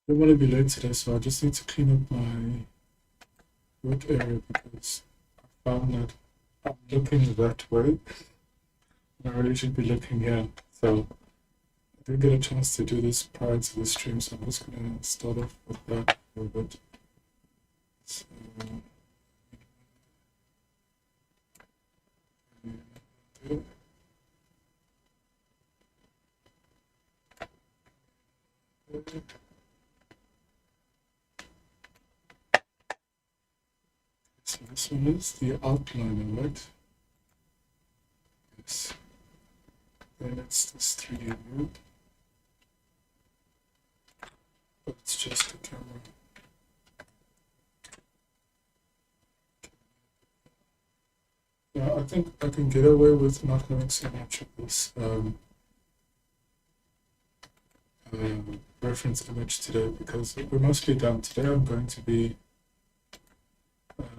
don't want to be late today, so I just need to clean up my work area because I found that I'm looking that way. I really should be looking here. So I didn't get a chance to do this prior to the stream, so I'm just going to start off with that a little bit. So, so this one is the outliner, right? Yes. Then it's this 3D view. But it's just a camera. Yeah, I think I can get away with not having so much of this reference image today because we're mostly done. Today I'm going to be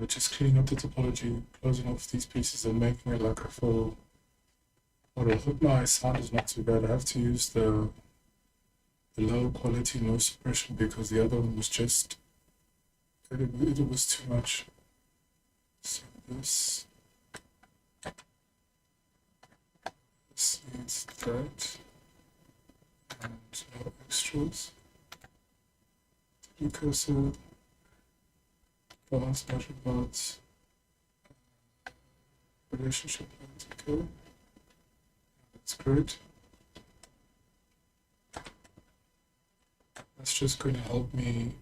just cleaning up the topology, closing off these pieces and making it like a full model. I hope my sound is not too bad. I have to use the low quality noise suppression because the other one was just, it was too much. So this needs that. And no extras. Precursor, balance measure bots, relationship lines, okay. That's great. That's just going to help me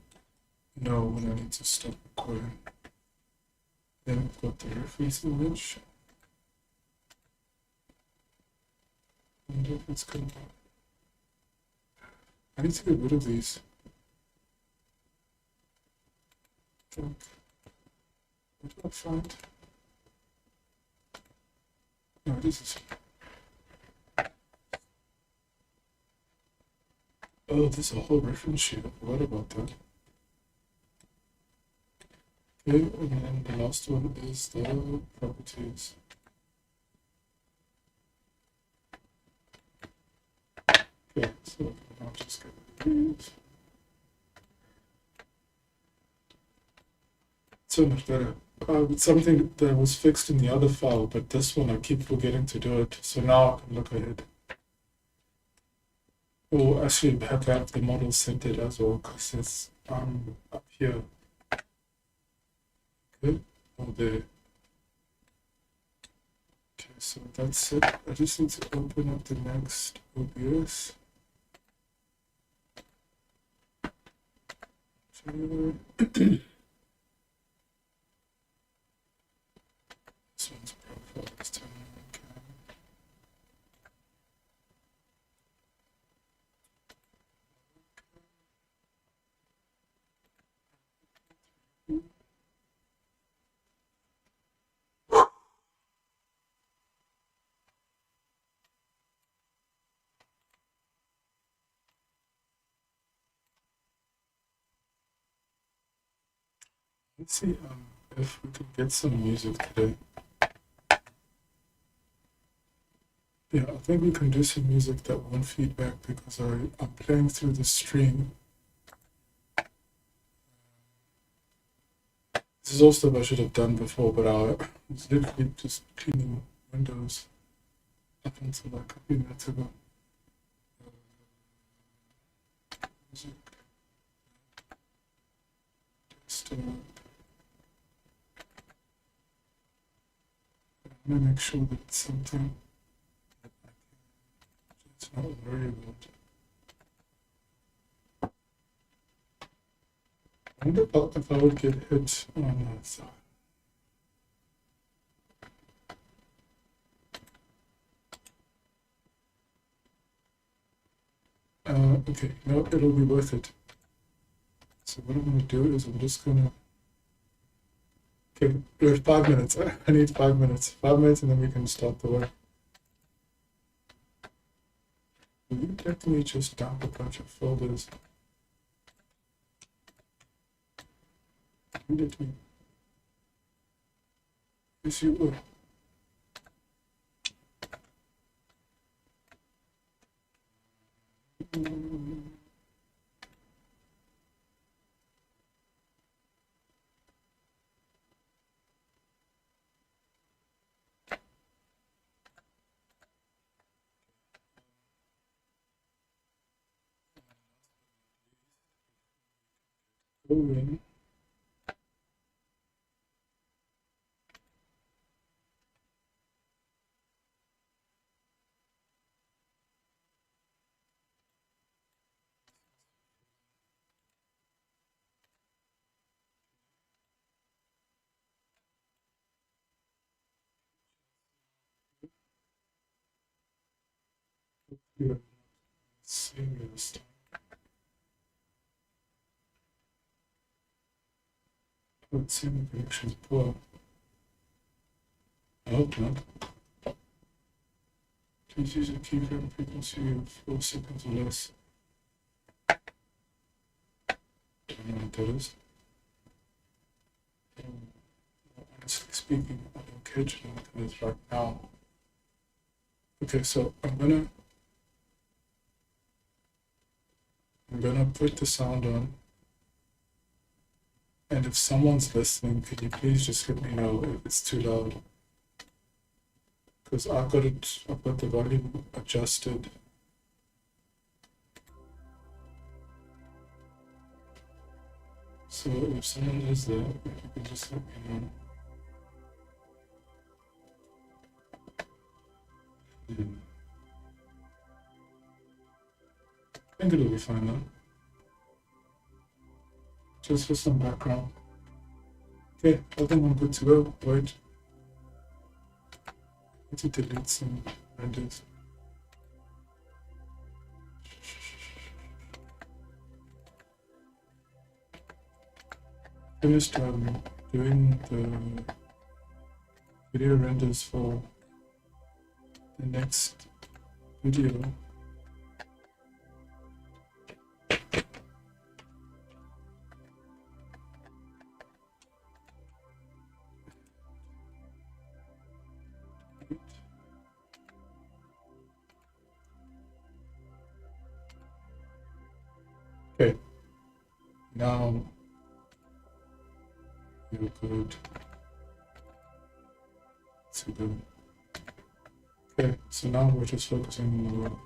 know when I need to stop recording. Then we've got the reference image. And if it's going to... I need to get rid of these. What do I find? No, this is... Oh, there's a whole reference sheet. I forgot about that. Okay, and then the last one is the properties. Okay, so I'll just get rid of these. So much better. It's something that was fixed in the other file, but this one I keep forgetting to do it. So now I can look ahead. Oh, actually, I have to have the model centered as well because it's up here. Okay, oh there. Okay, so that's it. I just need to open up the next OBS. This one's profile is turning on cam. Let's see if we can get some music today. Yeah, I think we can do some music that won't feedback because I'm playing through the stream. This is also stuff I should have done before, but I was literally just cleaning Windows up until like a few minutes ago. Music. Just, I'm gonna make sure that it's something that it's not worry about. I wonder if I would get hit on that side. Okay, no, it'll be worth it. So what I'm going to do is I'm just going to... Okay, we have 5 minutes. I need 5 minutes. 5 minutes and then we can start the work. Will you let me just dump a bunch of folders? You let me... Yes, you will. go in. Here, single step. Let's see the connection is poor. I hope not. Please use a keyframe frequency of 4 seconds or less. Don't know what that is. Honestly speaking, I don't care to know what that is right now. Okay, so I'm gonna put the sound on. And if someone's listening, can you please just let me know if it's too loud? Because I've got the volume adjusted. So if someone is there, if you can just let me know. I think it'll be fine now. Just for some background. Okay, I think I'm good to go. Wait. I need to delete some renders. Finished doing the video renders for the next video. Okay, now you're good to go. Okay, so now we're just focusing on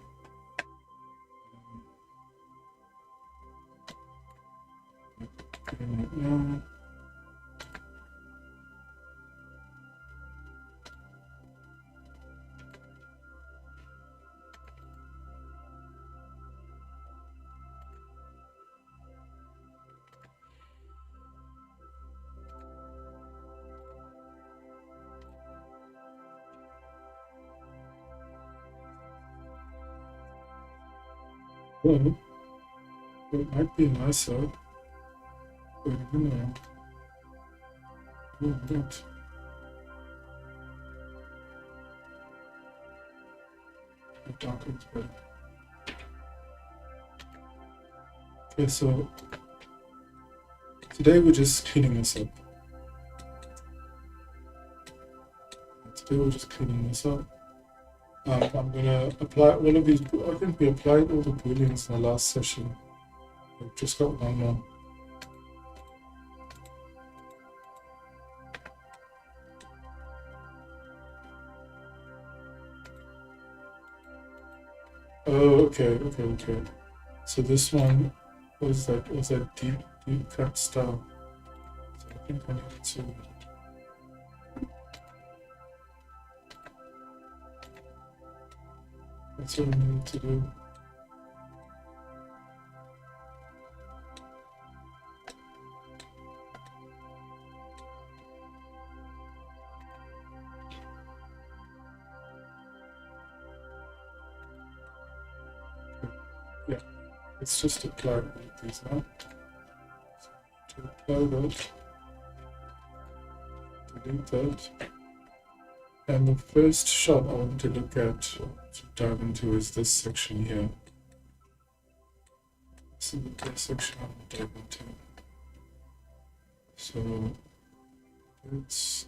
right now. Well, it might be nicer. Wait a minute. Oh, that. The darker is better. Okay, so today we're just cleaning this up. I'm gonna apply all of these. I think we applied all the booleans in the last session. We've just got one more. Oh, okay. So this one was that deep cut style. So I think I need to. That's what I need to do. Yeah, it's just apply these now. So to apply that, delete that. And the first shot I want to look at, to dive into, is this section here. This is the section I want to dive into. So it's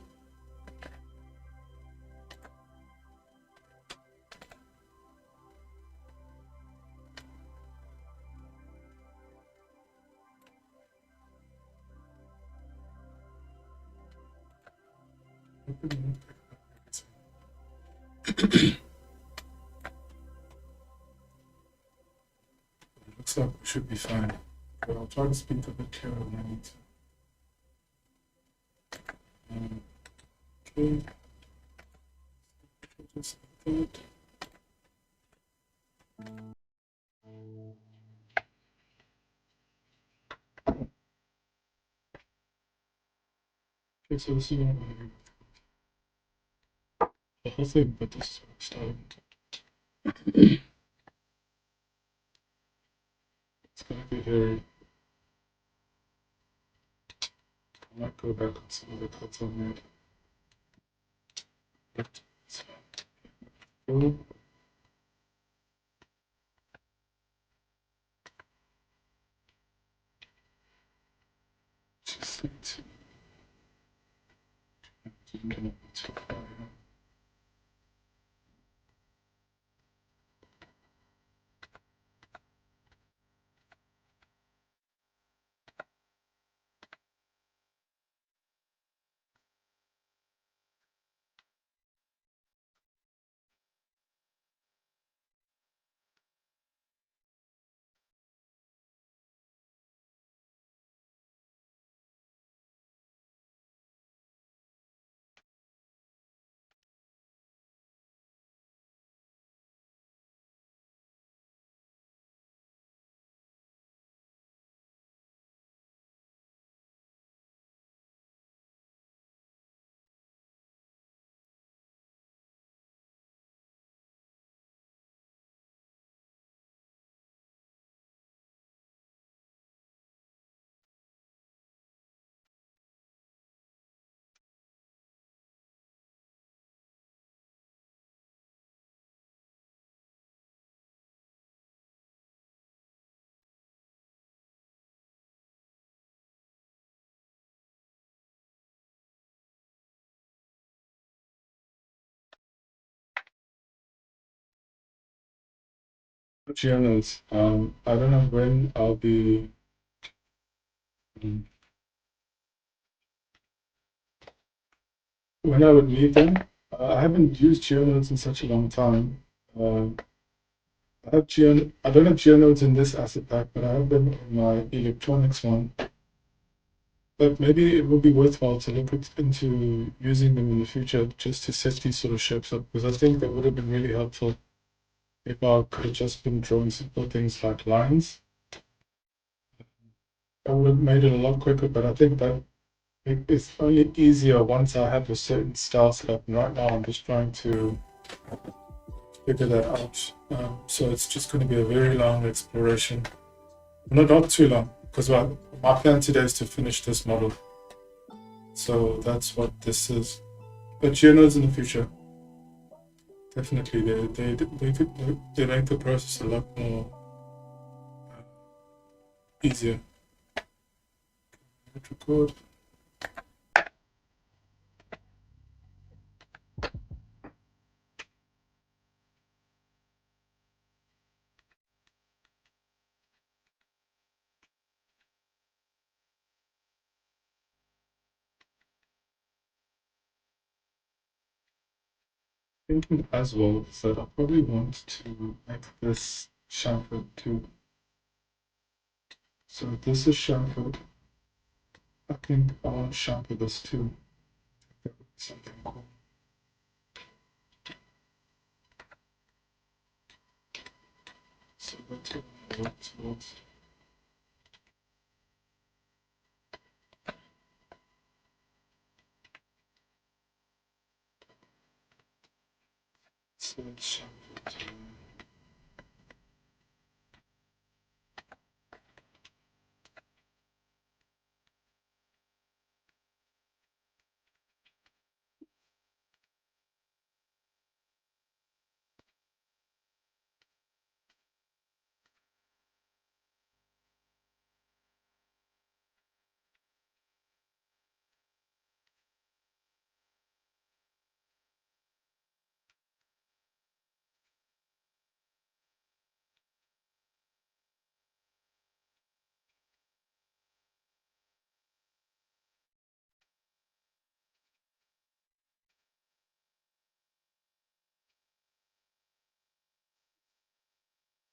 looks like we should be fine. Okay, I'll try to speak a bit clearer when I need to. Okay. Just like that. Okay, so this is what I'm the whole thing, but this is what I'm starting to. It's gonna be very. I might go back on some of the cuts I made. But it's cool. Just need to zoom in a bit too far here. Journals. I don't know when I'll be. When I would need them. I haven't used geonodes in such a long time. I don't have geonodes in this asset pack, but I have them in my electronics one. But maybe it would be worthwhile to look into using them in the future just to set these sort of shapes up, because I think that would have been really helpful if I could have just been drawing simple things like lines. That would have made it a lot quicker, but I think that it's only easier once I have a certain style set up. And right now I'm just trying to figure that out. So it's just going to be a very long exploration. No, not too long, because my plan today is to finish this model. So that's what this is. But geonodes in the future, definitely, they make the process a lot more easier. Hit record. Thinking as well is that I probably want to make this chamfered too. So this is chamfered. I think I want to chamfer this too. That would be something cool. So that's what I work towards. So it's chamfered too.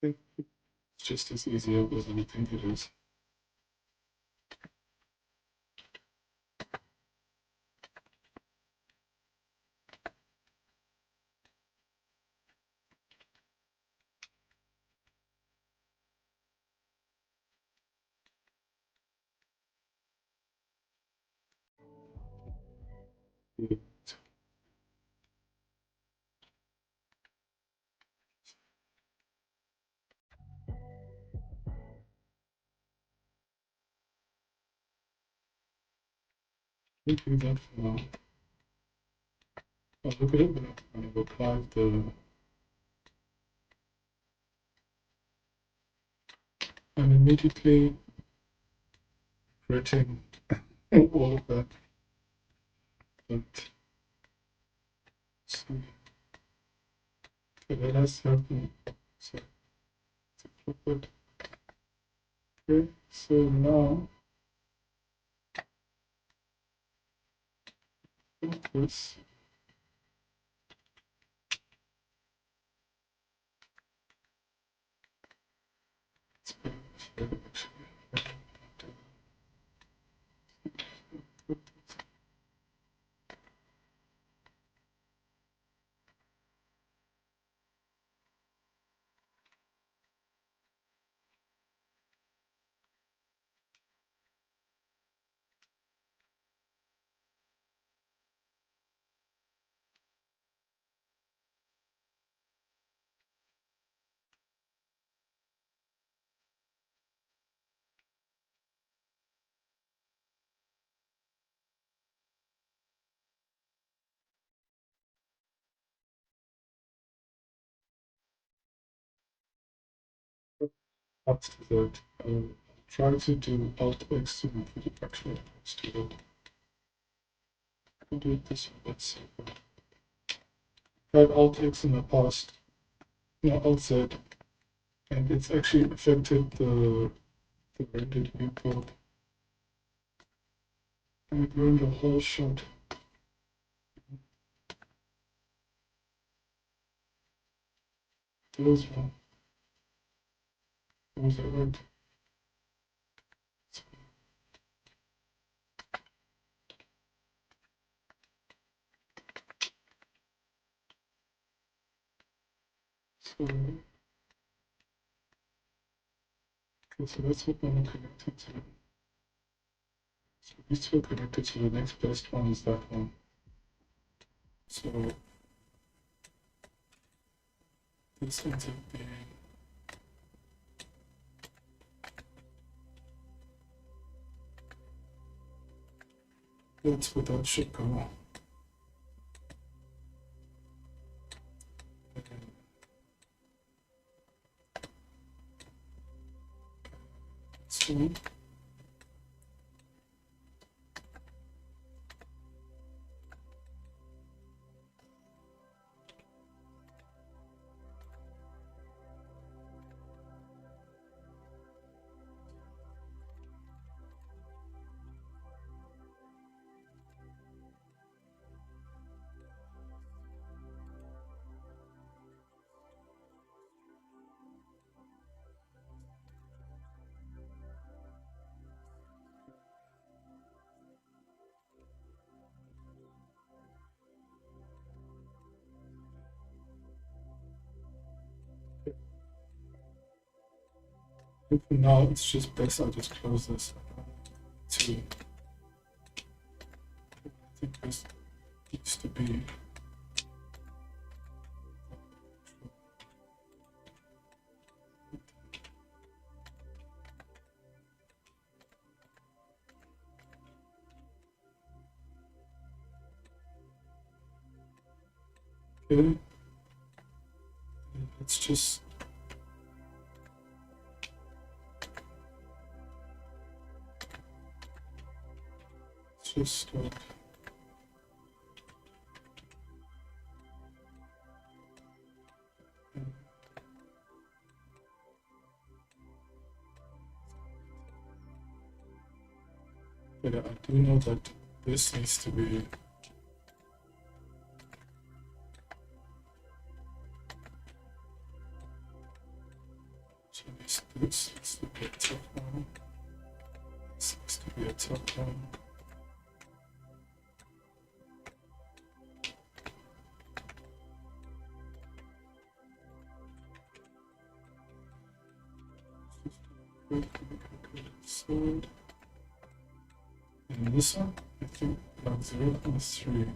I think it's just as easy as I think it is. We do that for now. I'll look at it, but I'm going to apply the. I'm immediately regretting all of that. But see, okay, that has happened. So flip it. Okay, so now this. Up to that, try to do Alt X to move it actually next to it. I'll do it this way, let's see. Tried Alt X in the past, no, Alt Z, and it's actually affected the rendered viewport. And it ruined the whole shot. Those one. Was that right? So, okay, so that's what I'm connected to. So these two are connected to the next best one is that one. So this ends up being that's what that should go. So for now it's just best I just close this to I think this needs to be okay. Let's just start. But I do know that this needs to be so this needs to be a top one. This needs to be a top one. And this one, I think log 0.3.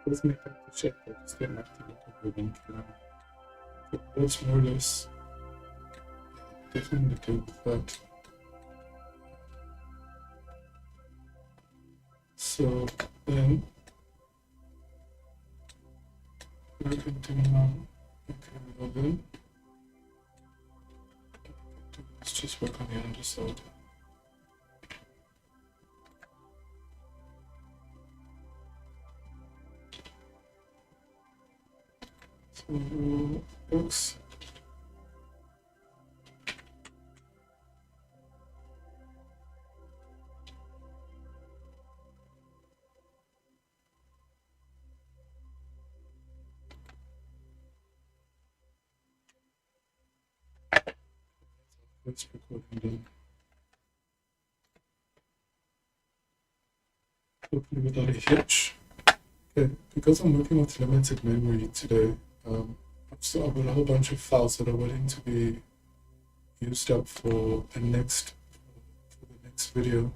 Let's make that the check, but just get back to the link. So that's more or less definitely do that. So then we're going to now log in. Let's just work on the underside. So books. Let's recording done. Hopefully without a hitch. Okay, because I'm working with limited memory today, I've still got a whole bunch of files that are waiting to be used up for the next video.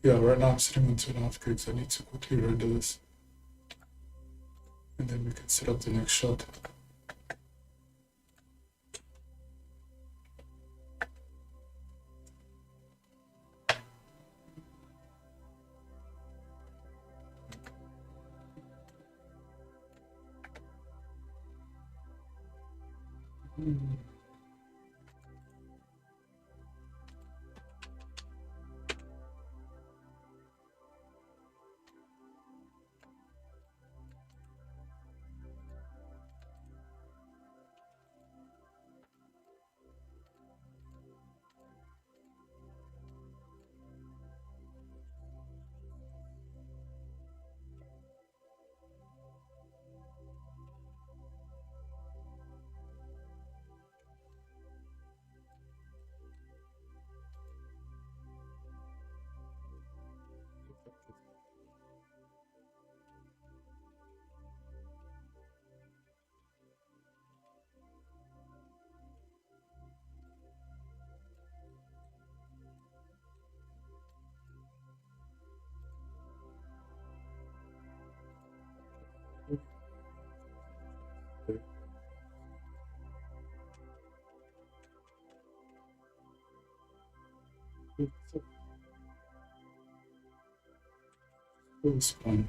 Yeah, right now I'm sitting on 2.5 gigs. I need to quickly render this, and then we can set up the next shot. It's fun.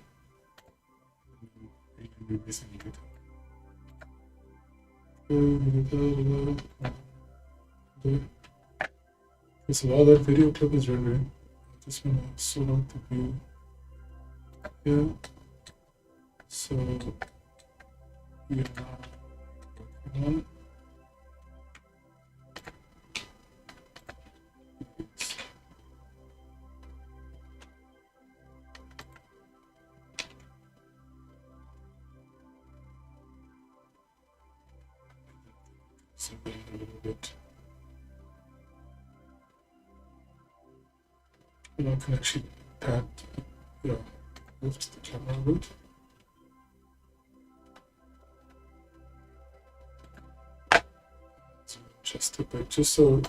Okay, so while that video clip is rendering, I just want to sort out the view here. So we are now working on something a little bit. And I can actually pad, yeah, lift the camera a bit. So just a bit, just so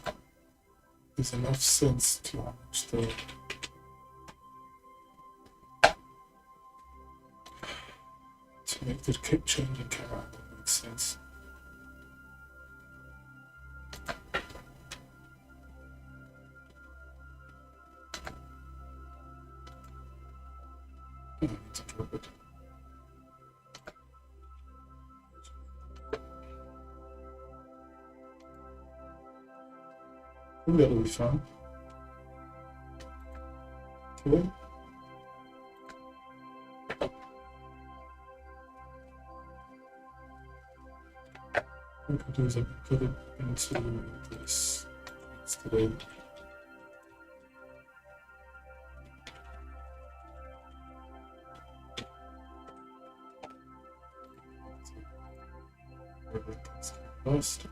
there's enough sense to manage the to make the change in camera angle make sense. I need to drop it. I think that'll be fine. Okay. What I can do is I can put it into this instead. Lost.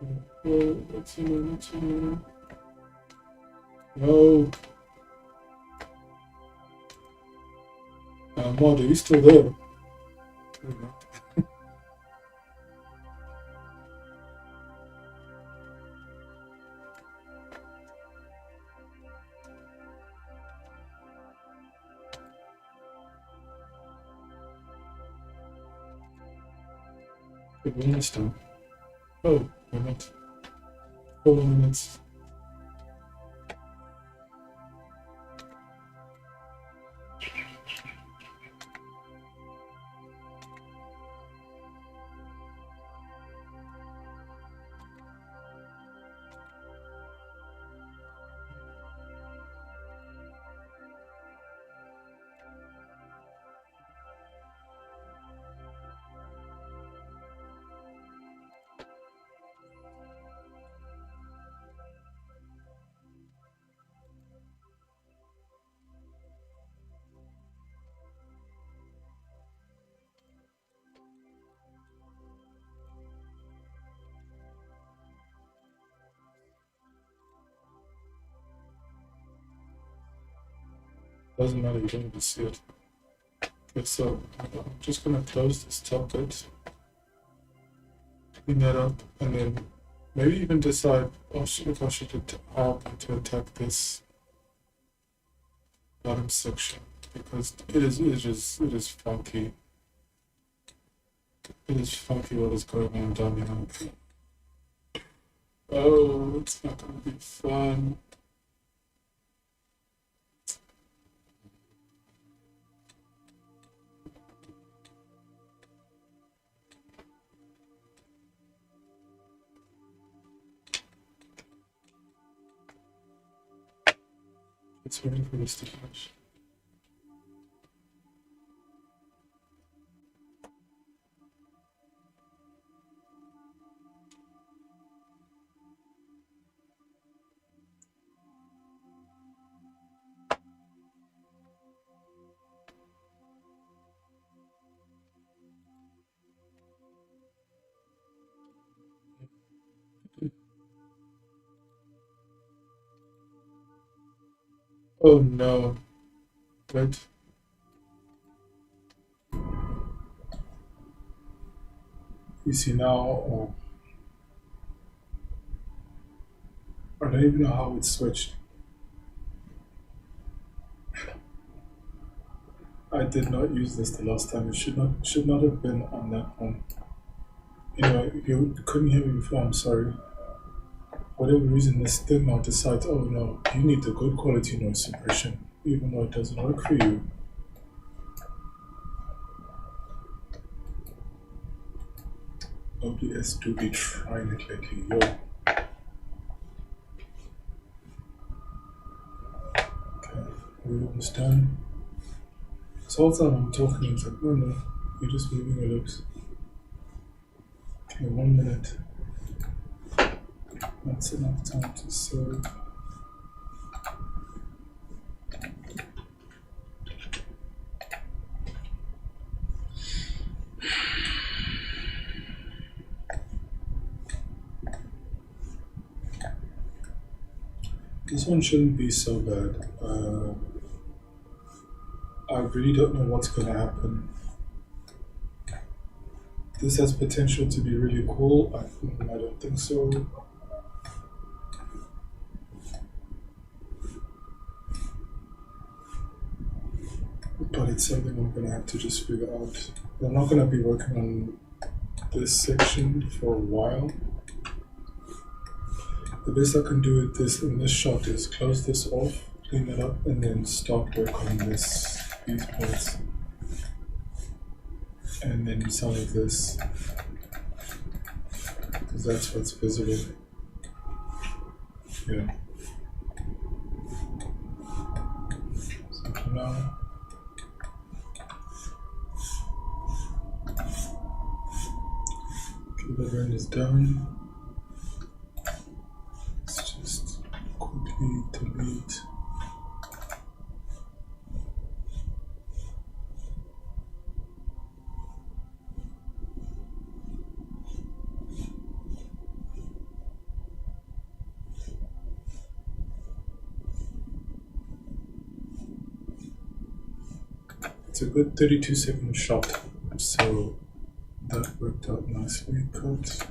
Oh, what's in there? What's in there? No. Mod, are you still there? Good minutes now. Oh, we're not. 4 minutes. Doesn't matter, you don't even see it. Okay, so I'm just gonna close this top bit, clean that up, and then maybe even decide if I should how to attack this bottom section, because it is funky. It is funky what is going on down here. Oh, it's not gonna be fun. It's waiting for this to finish. Oh no. Right. You see now, oh, I don't even know how it switched. I did not use this the last time. It should not have been on that one. Anyway, if you couldn't hear me before, I'm sorry. Whatever reason, this thing now decides, oh no, you need the good quality noise suppression, even though it doesn't work for you. OBS do be trying it lately, yo. almost done. So all the time I'm talking, it's like, no, you're just moving your lips. Okay, 1 minute. That's enough time to serve. This one shouldn't be so bad. I really don't know what's going to happen. This has potential to be really cool. I don't think so. But it's something I'm going to have to just figure out. I'm not going to be working on this section for a while. The best I can do with this in this shot is close this off, clean it up, and then start work on these points. And then some of this, because that's what's visible. Yeah. So for now, the run is done. Let's just quickly delete. It's a good 32-second shot, so that worked out nicely. Cut,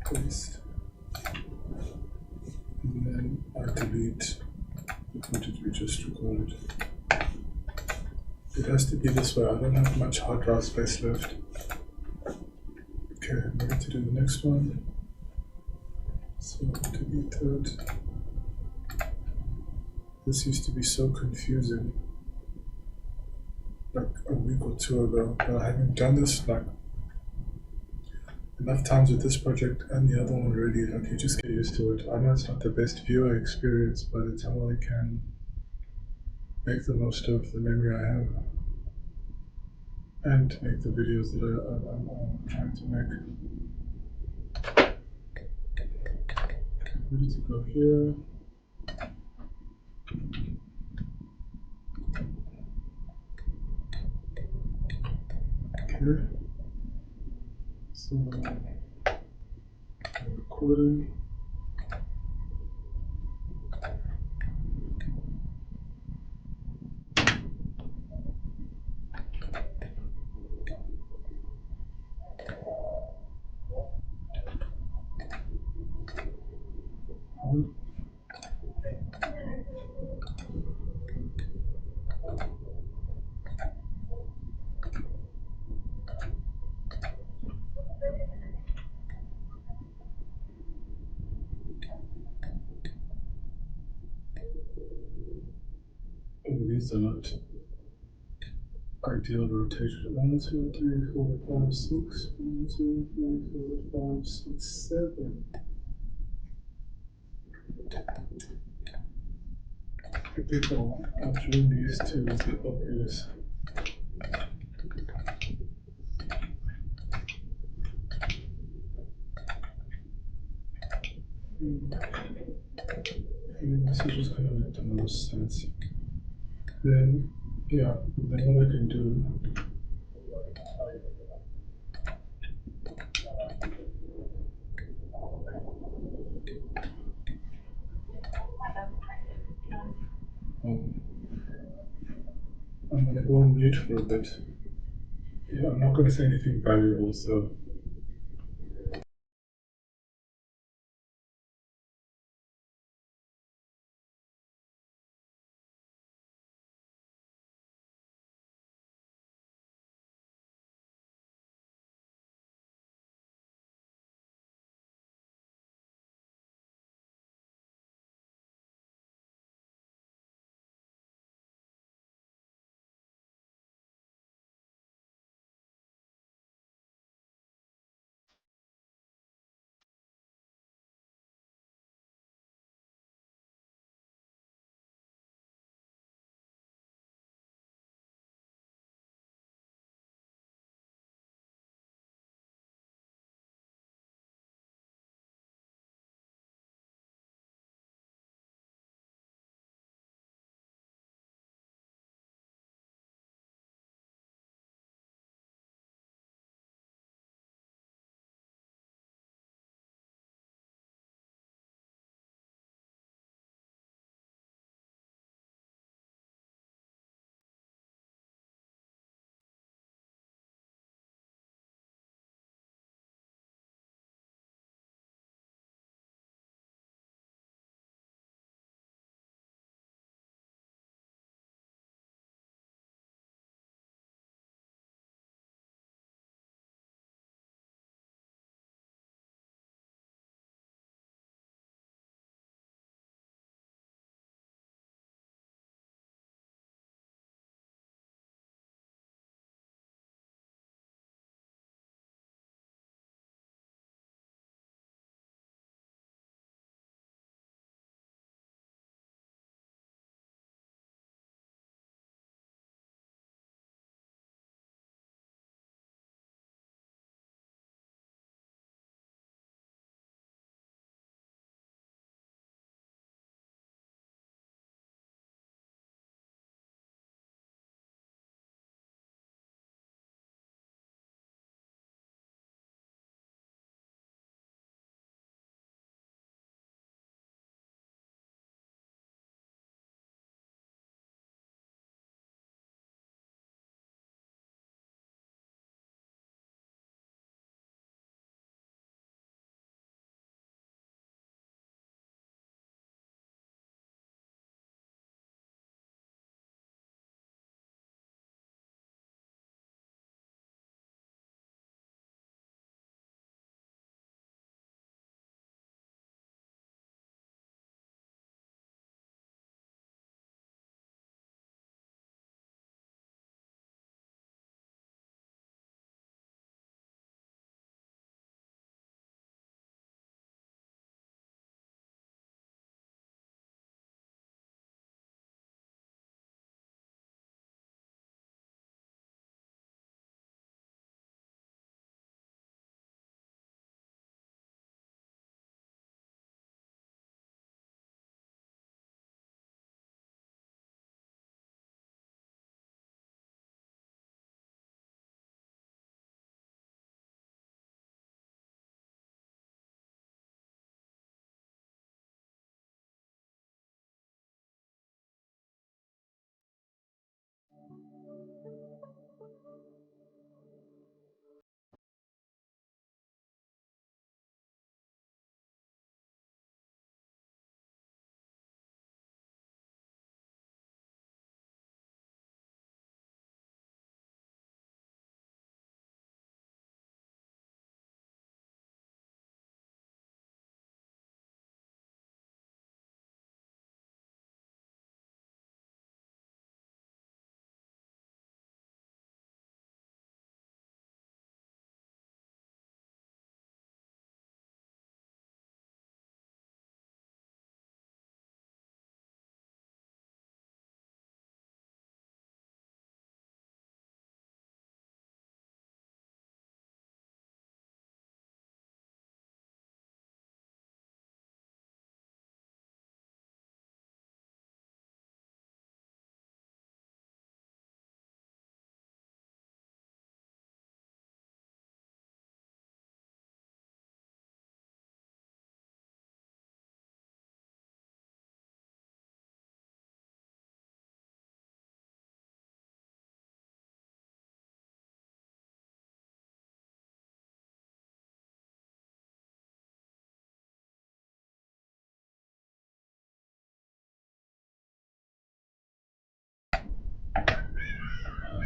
paste, and then I delete the footage we just recorded. It has to be this way. I don't have much hard drive space left. Okay, I'm ready to do the next one. So delete that. This used to be so confusing like a week or two ago, but having done this like enough times with this project and the other one already, like you just get used to it. I know it's not the best viewer experience, but it's how I can make the most of the memory I have and make the videos that I'm trying to make. Okay, ready to go here. Okay. So I'm recording. These are not ideal rotation. 1, 2, 3, 4, 5, 6. 1, 2, 3, 4, 5, 6, 7. People actually these two is the obvious. I mean, this is just kind of make the most sense. Then, yeah, then what I can do. I'm gonna go on mute for a bit. Yeah, I'm not gonna say anything valuable, so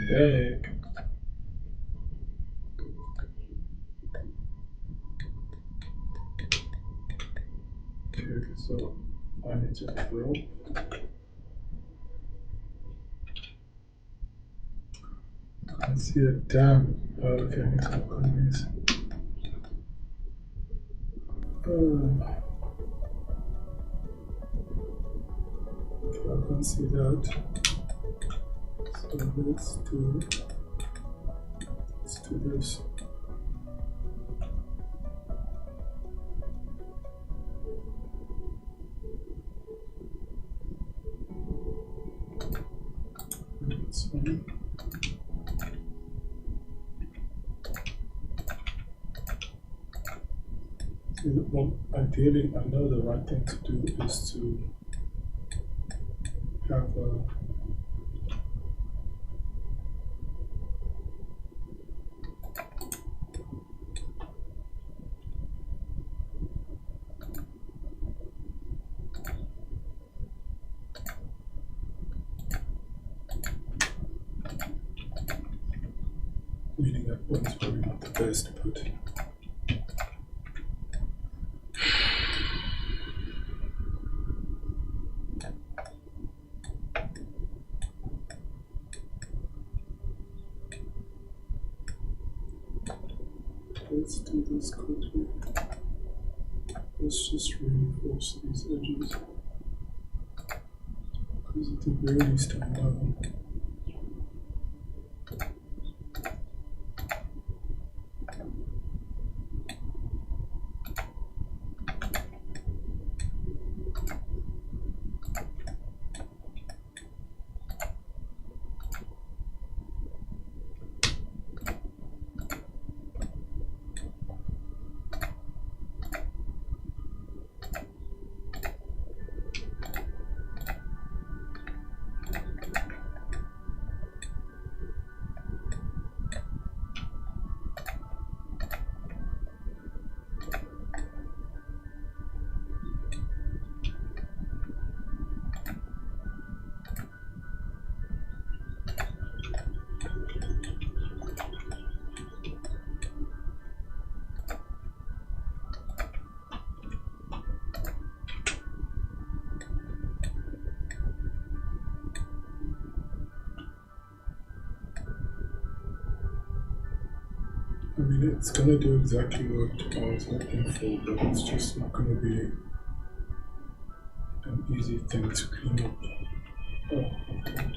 heck? Okay, so I need to throw. I see a dam. Okay, I need to look on these. I can see that. So let's do this. That's fine. Well, ideally, I know the right thing to do is to have a meaning that one is probably not the best, but let's do this quickly. Let's just reinforce these edges because at the very least I know. I mean, it's gonna do exactly what I was looking for, but it's just not gonna be an easy thing to clean up. Oh, okay.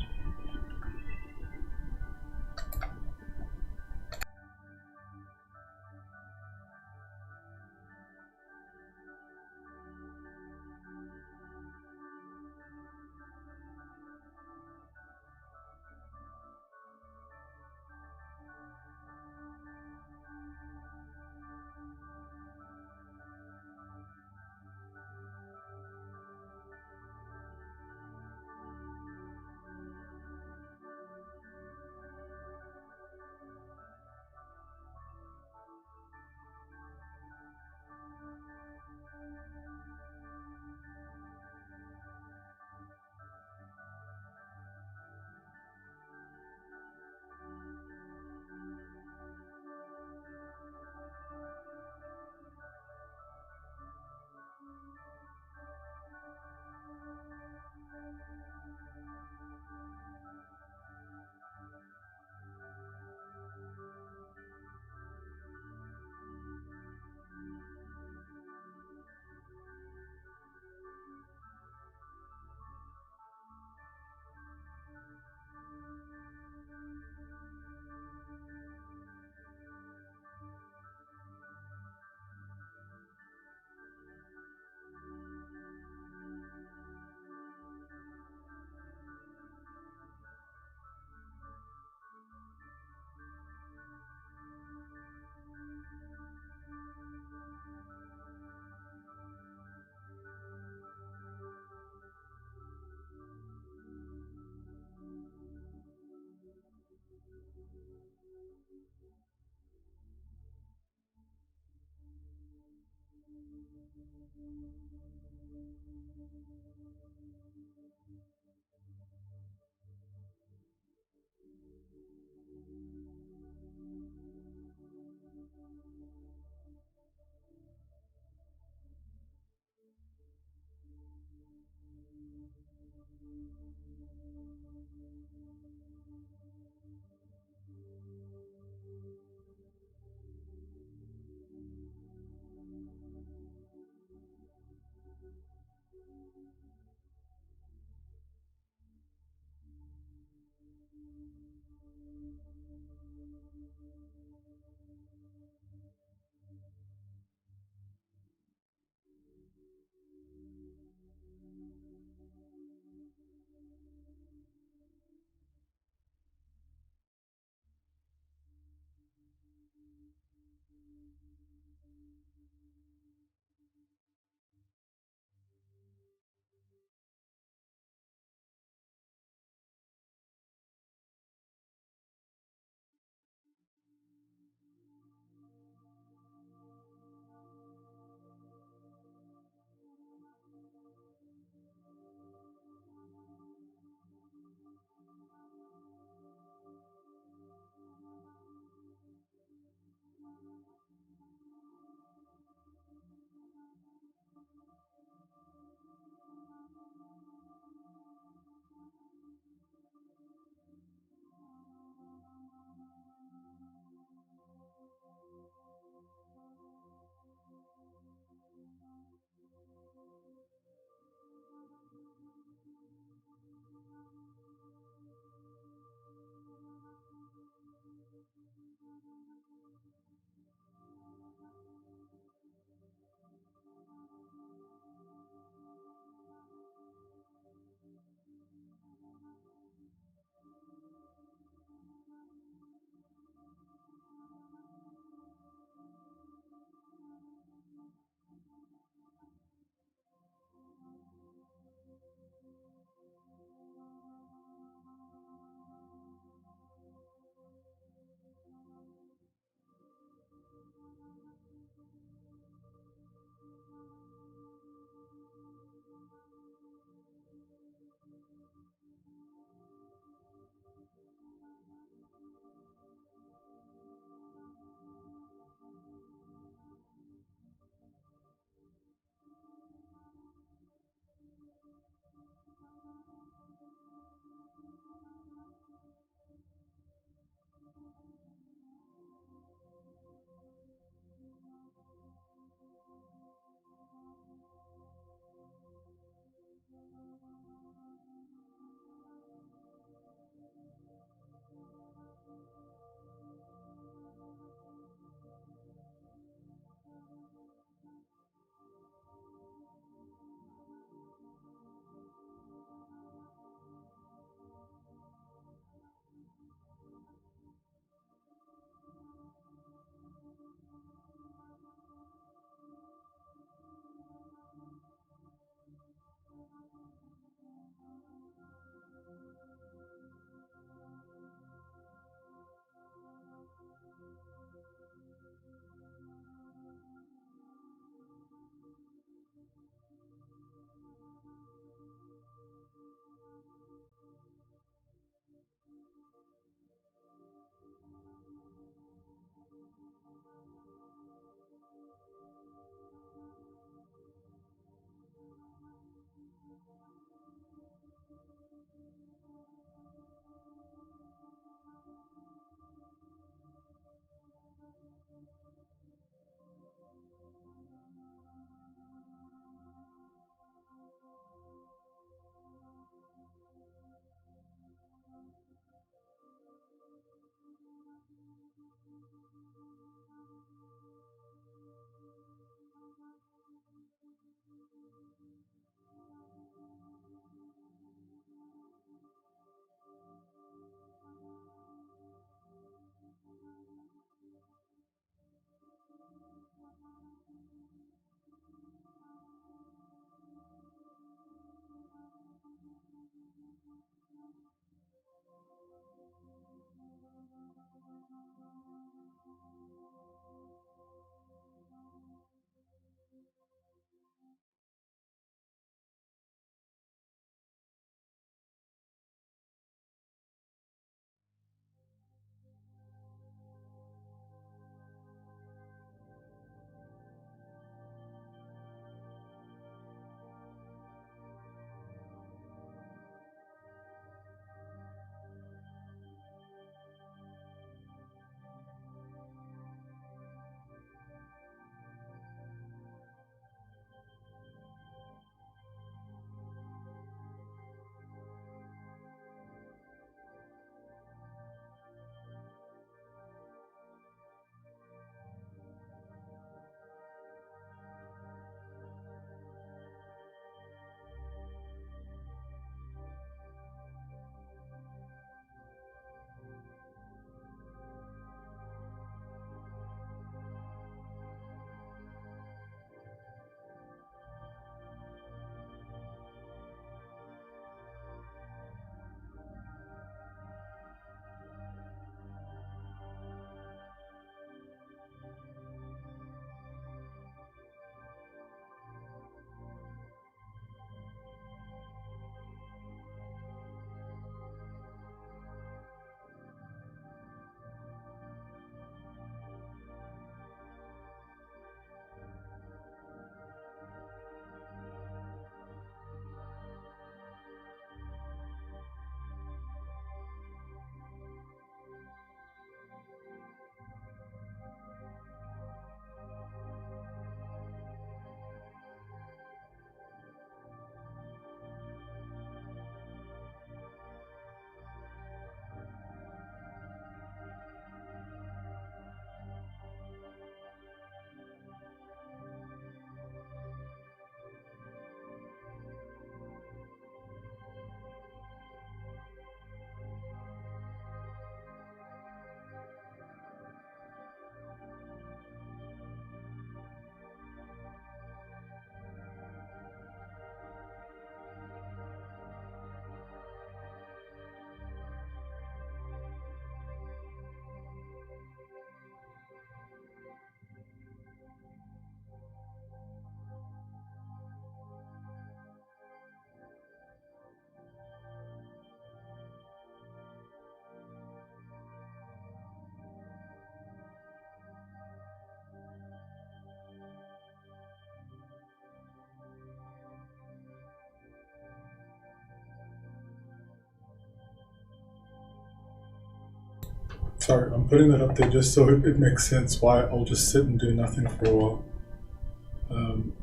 Sorry, I'm putting that up there just so it makes sense why I'll just sit and do nothing for a while.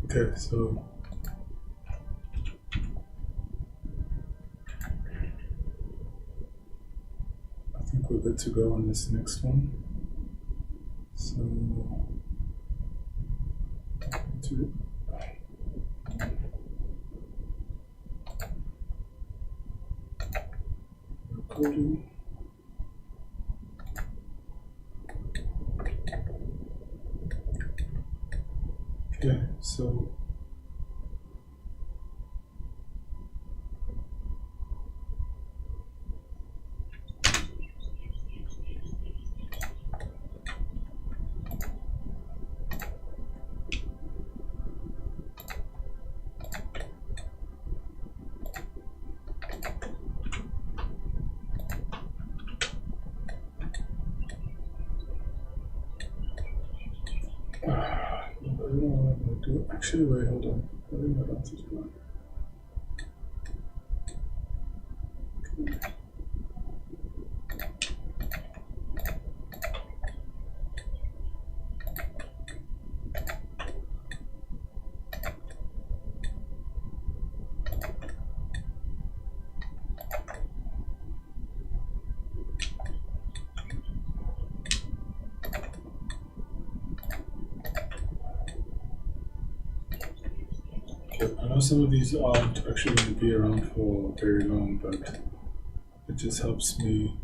Okay, so I think we're good to go on this next one. So recording. Okay, so I don't know what I'm going to do. Actually, wait, hold on. I think that answers one. Okay, I know some of these aren't actually going to be around for very long, but it just helps me.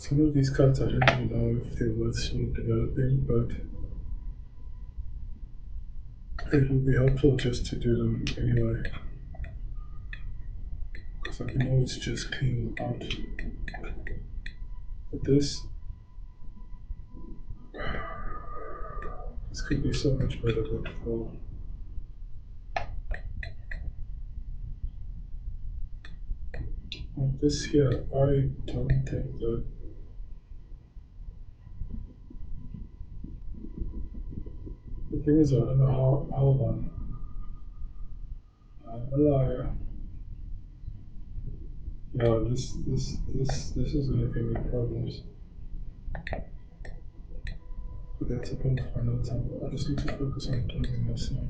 Some of these cards I don't even know if they're worth developing, but it will be helpful just to do them anyway. Because I can always just clean them out. But this could be so much better than before. And this here, I don't think that the thing is, I don't know how, hold on. I'm a liar. No, this is gonna give me problems. But that's a problem for another time. I just need to focus on doing this now.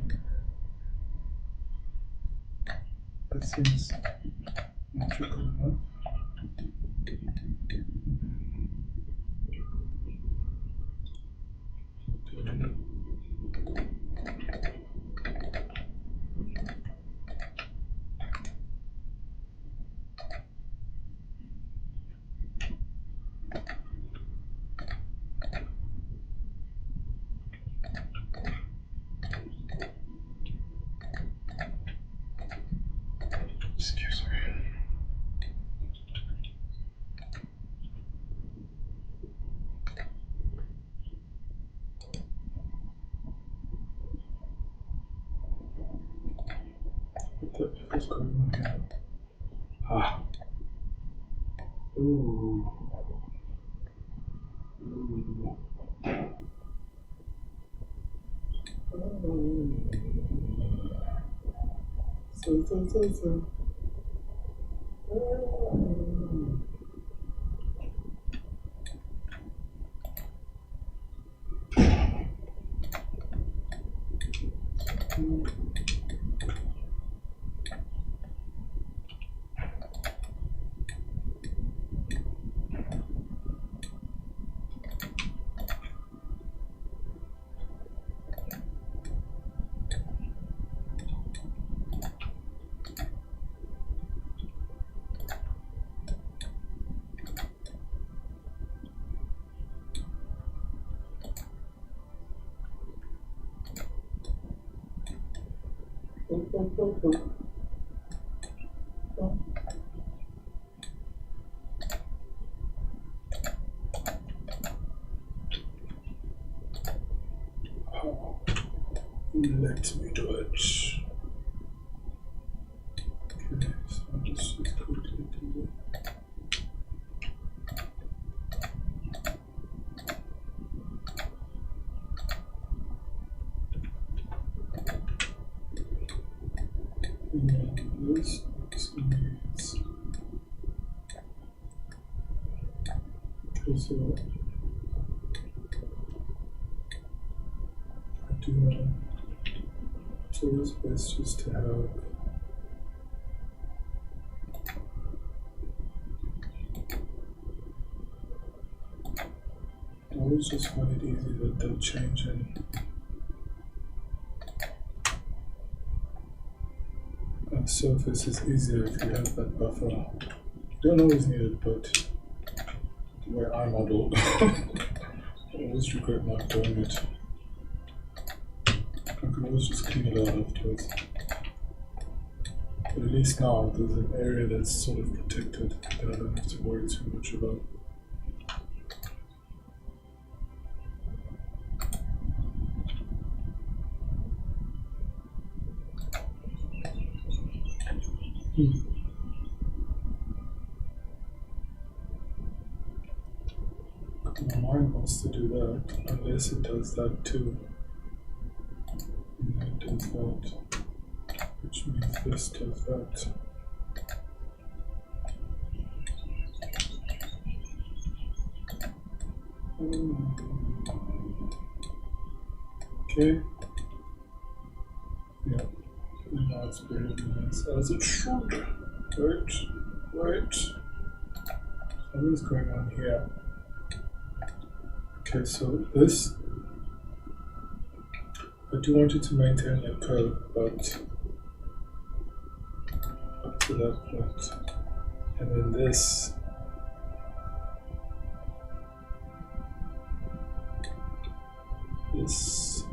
That seems magical, huh? Excuse me. What the F is going on here? Ah. Ooh. Ooh. So. Let me do it. Okay, so I'll just quickly do that. And this needs. Okay, so I do want. It's always best just to have I always just find it easy that they'll change in surface is easier if you have that buffer. You don't always need it, but the way I model, I always regret not doing it. I can always just clean it out afterwards. But at least now there's an area that's sort of protected that I don't have to worry too much about. My mind wants to do that, unless it does that too. And it does that, which means this does that. Okay. Yeah. And now it's behaving as it should. Right. Something's going on here. Okay, so this, I do want you to maintain your curve, but up to that point. And then this, this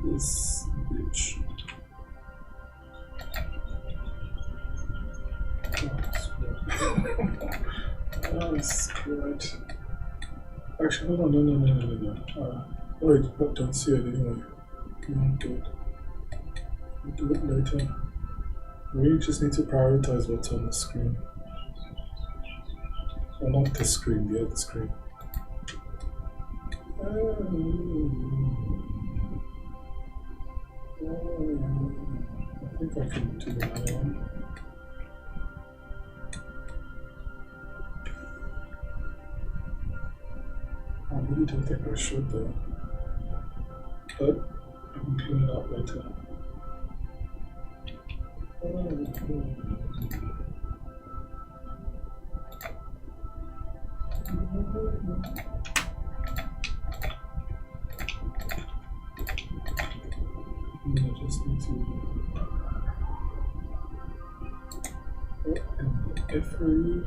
bitch. Oh, squad. Actually, hold on, no. Wait, but don't see it anyway. Come on, do it. We'll do it later. We just need to prioritize what's on the screen. Well, not the screen, the other screen. I think I can do another one. I really don't think I should though. But I can clean it up later. I just need to put in the effort.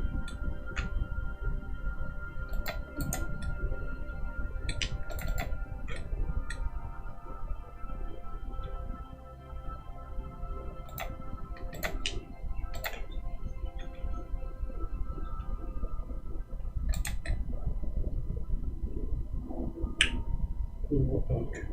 Okay.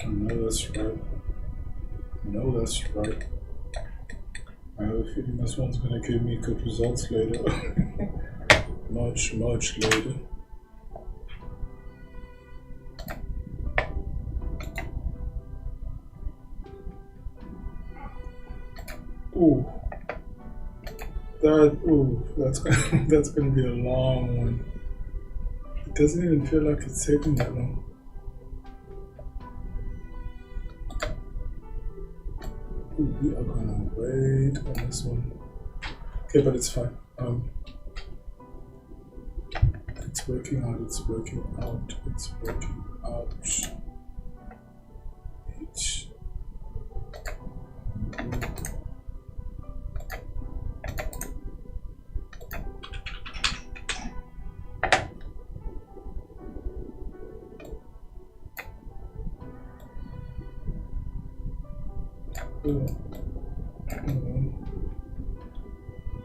Yeah, that's right. No, that's right. I have a feeling this one's gonna give me good results later. much later. Ooh. That's gonna be a long one. It doesn't even feel like it's taking that long. Ooh, we are gonna wait on this one. Okay, but it's fine. It's working out. It's working out.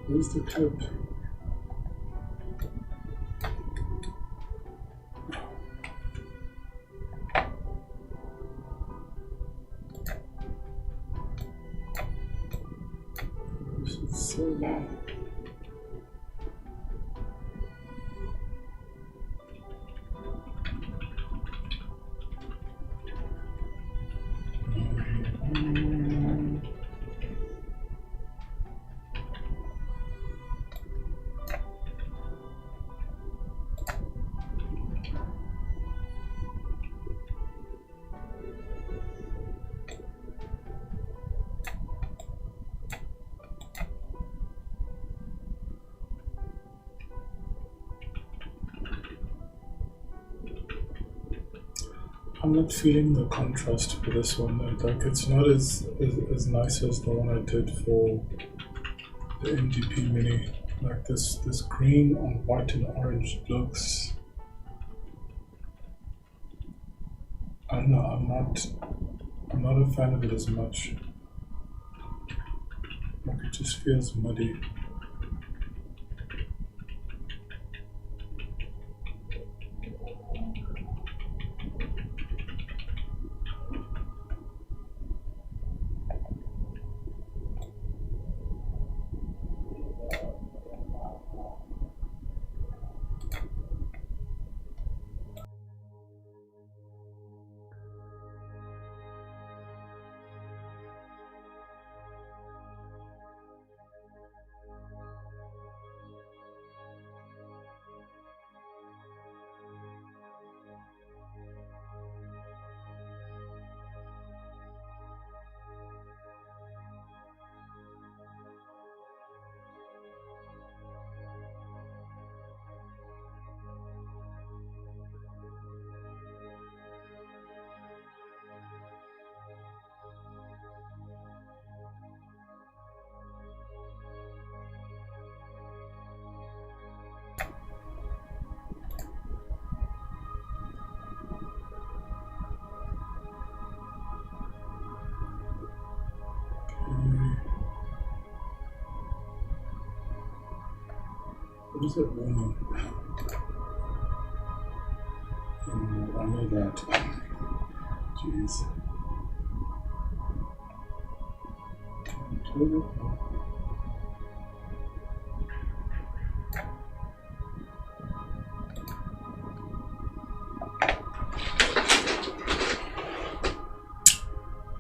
Where's the clip? This is so long. I'm not feeling the contrast for this one. Like it's not as nice as the one I did for the NDP mini. Like this green on white and orange looks, I don't know, I'm not a fan of it as much. Like it just feels muddy. What is it running? Oh, I know that. Jeez.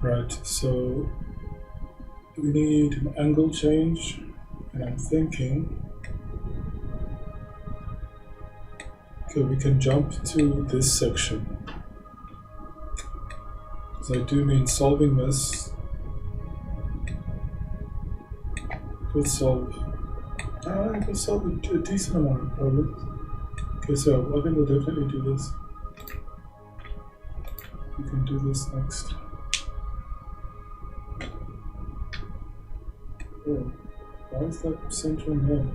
Right, so we need an angle change, and I'm thinking, okay, we can jump to this section. So I do mean solving this could solve, it could solve a decent amount of problems. Okay, so I think we'll definitely do this. We can do this next. Oh, why is that centering here?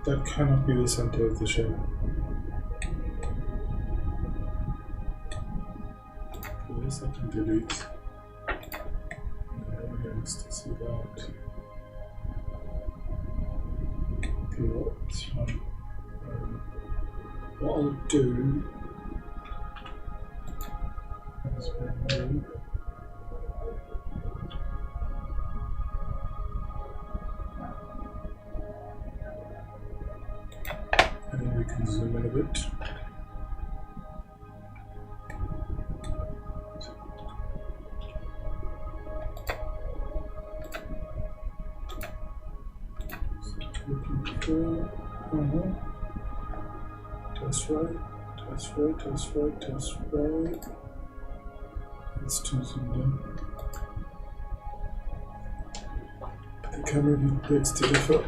That cannot be the center of the shape. Okay, this I can delete. Nobody wants to see that. Okay, well, it's fine. What I'll do is remove and then we can zoom in a bit. That's right, that's right, that's right, that's right. It's too zoomed in. The camera needs to differ.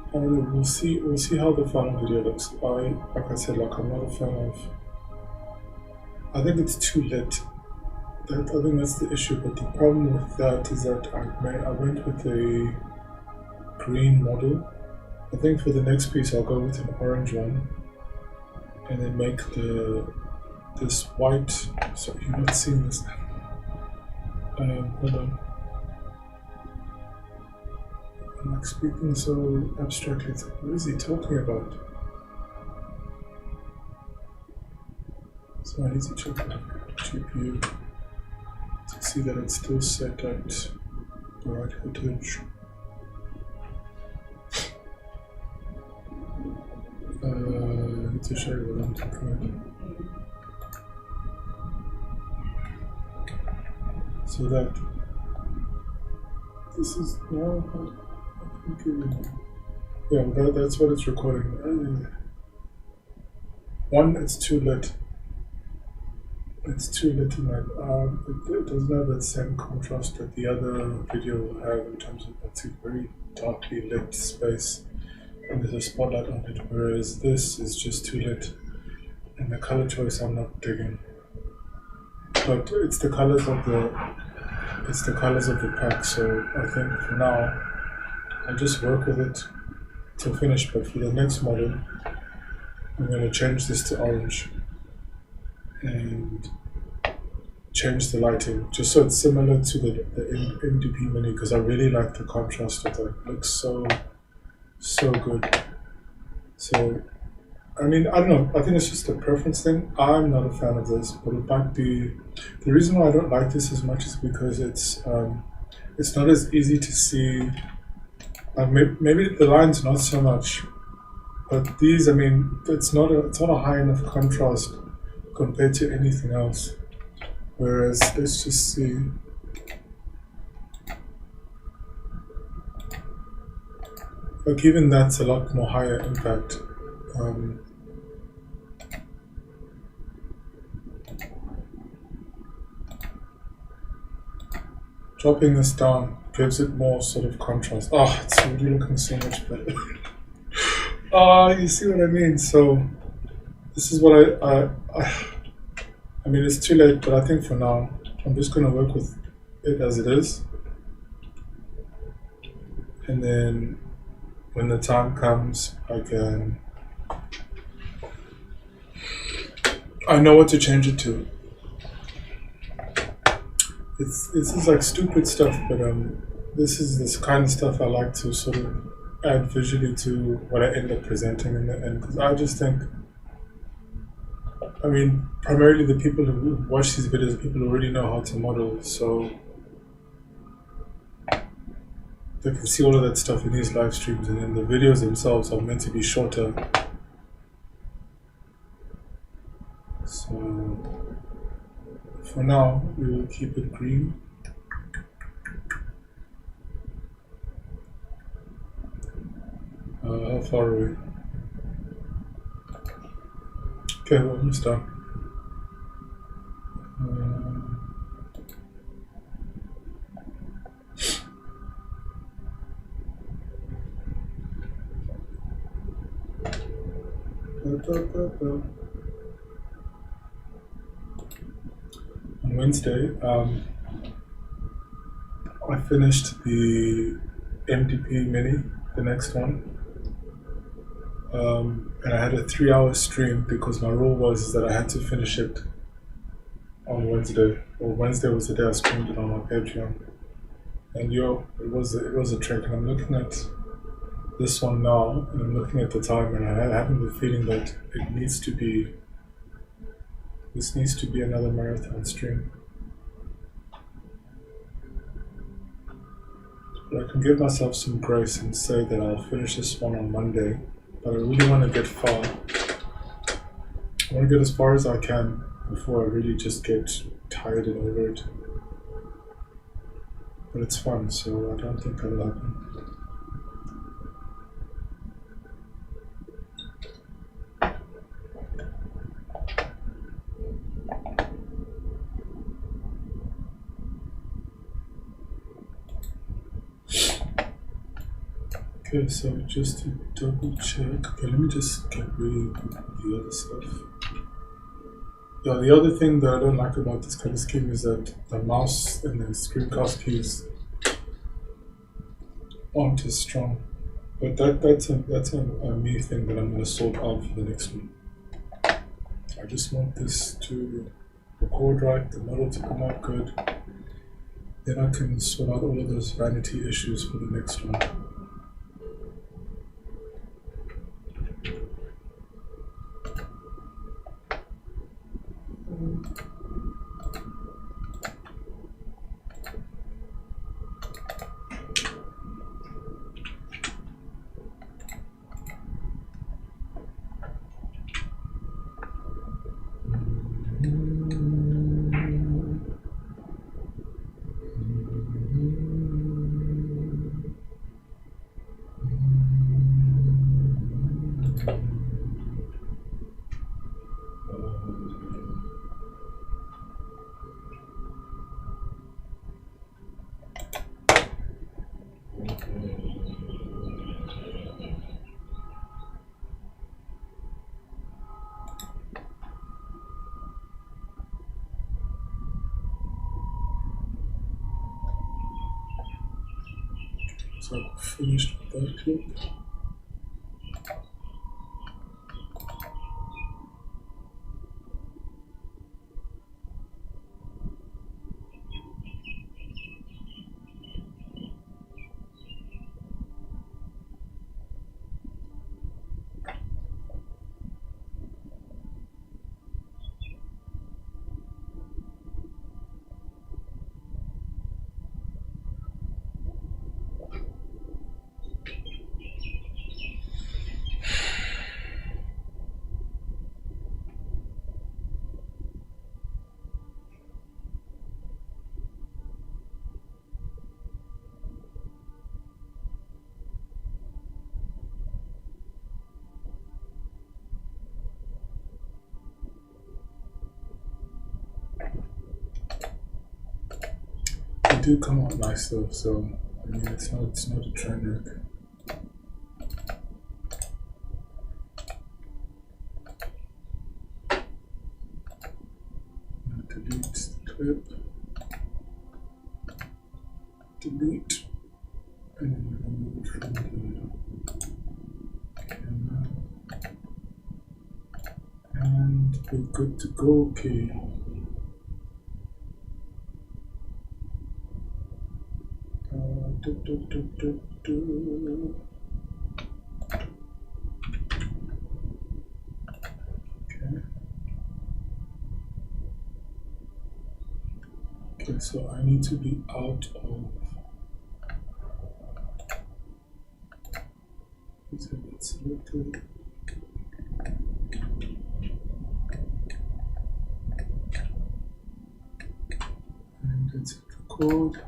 I don't know, we'll see how the final video looks. Like I said, I'm not a fan of, I think it's too lit. I think that's the issue, but the problem with that is that I went with a green model. I think for the next piece I'll go with an orange one and then make this white. So you're not seeing this. Hold on. I'm like speaking so abstractly. It's like, what is he talking about? So I need to check the GPU to see that it's still set at the right footage. I need to show you what I'm talking about. So that this is now, yeah, that's what it's recording. One, it's too lit. It's too lit tonight. It doesn't have that same contrast that the other video will have in terms of it's a very darkly lit space. and there's a spotlight on it, whereas this is just too lit. And the color choice I'm not digging. But it's the colors of the pack, so I think for now I'll just work with it till finish. But for the next model, I'm going to change this to orange and change the lighting just so it's similar to the MDP Mini, because I really like the contrast of that. It looks so good. So I mean, I don't know, I think it's just a preference thing. I'm not a fan of this, but it might be the reason why I don't like this as much is because it's not as easy to see. Maybe the lines not so much, but these, I mean, it's not a high enough contrast compared to anything else. Whereas let's just see. Like even that's a lot more higher impact. Dropping this down gives it more sort of contrast. Oh, it's already looking so much better. Oh, you see what I mean? So this is what I mean, it's too late, but I think for now I'm just going to work with it as it is, and then when the time comes, I know what to change it to. This is like stupid stuff, but this is this kind of stuff I like to sort of add visually to what I end up presenting in the end, because I just think, I mean, primarily the people who watch these videos are people who already know how to model, so they can see all of that stuff in these live streams, and then the videos themselves are meant to be shorter. So for now, we will keep it green. How far away? Okay, we're almost done. On Wednesday, I finished the MDP Mini, the next one. And I had a 3-hour stream because my rule was that I had to finish it on Wednesday. Or Wednesday was the day I streamed it on my Patreon. And it was a trick. And I'm looking at this one now, and I'm looking at the time, and I having the feeling that this needs to be another marathon stream. But I can give myself some grace and say that I'll finish this one on Monday. But I really want to get far. I want to get as far as I can before I really just get tired and over it. But it's fun, so I don't think that'll happen. Okay, so just to double check, okay, let me just get rid of the other stuff. Yeah, the other thing that I don't like about this kind of scheme is that the mouse and the screencast keys aren't as strong. But that's a me thing that I'm going to sort out for the next one. I just want this to record right, the model to come out good. Then I can sort out all of those vanity issues for the next one. So finished with that clip. They do come out nice though, so I mean it's not a train wreck. Delete the clip. Delete, and then remove it from the camera. And we're good to go. Okay. Okay, so I need to be out of. Is it selected? And let's hit record.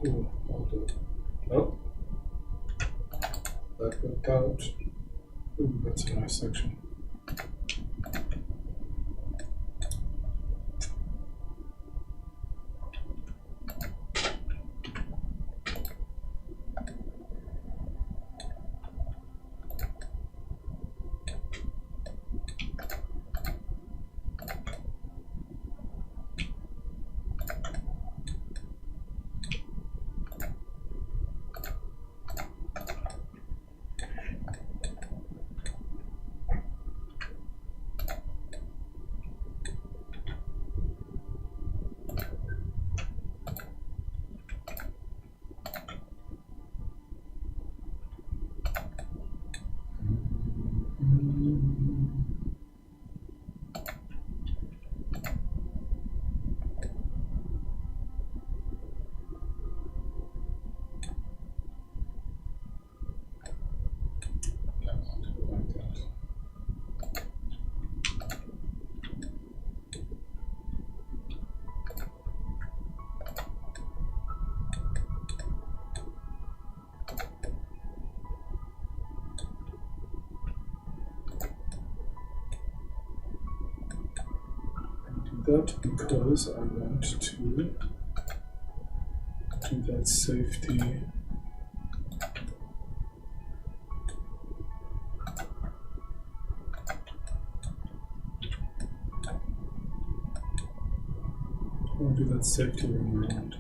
Oh, nope. That worked out. Ooh, that's a nice section. That because I want to do that safety. I want to do that safety ring around.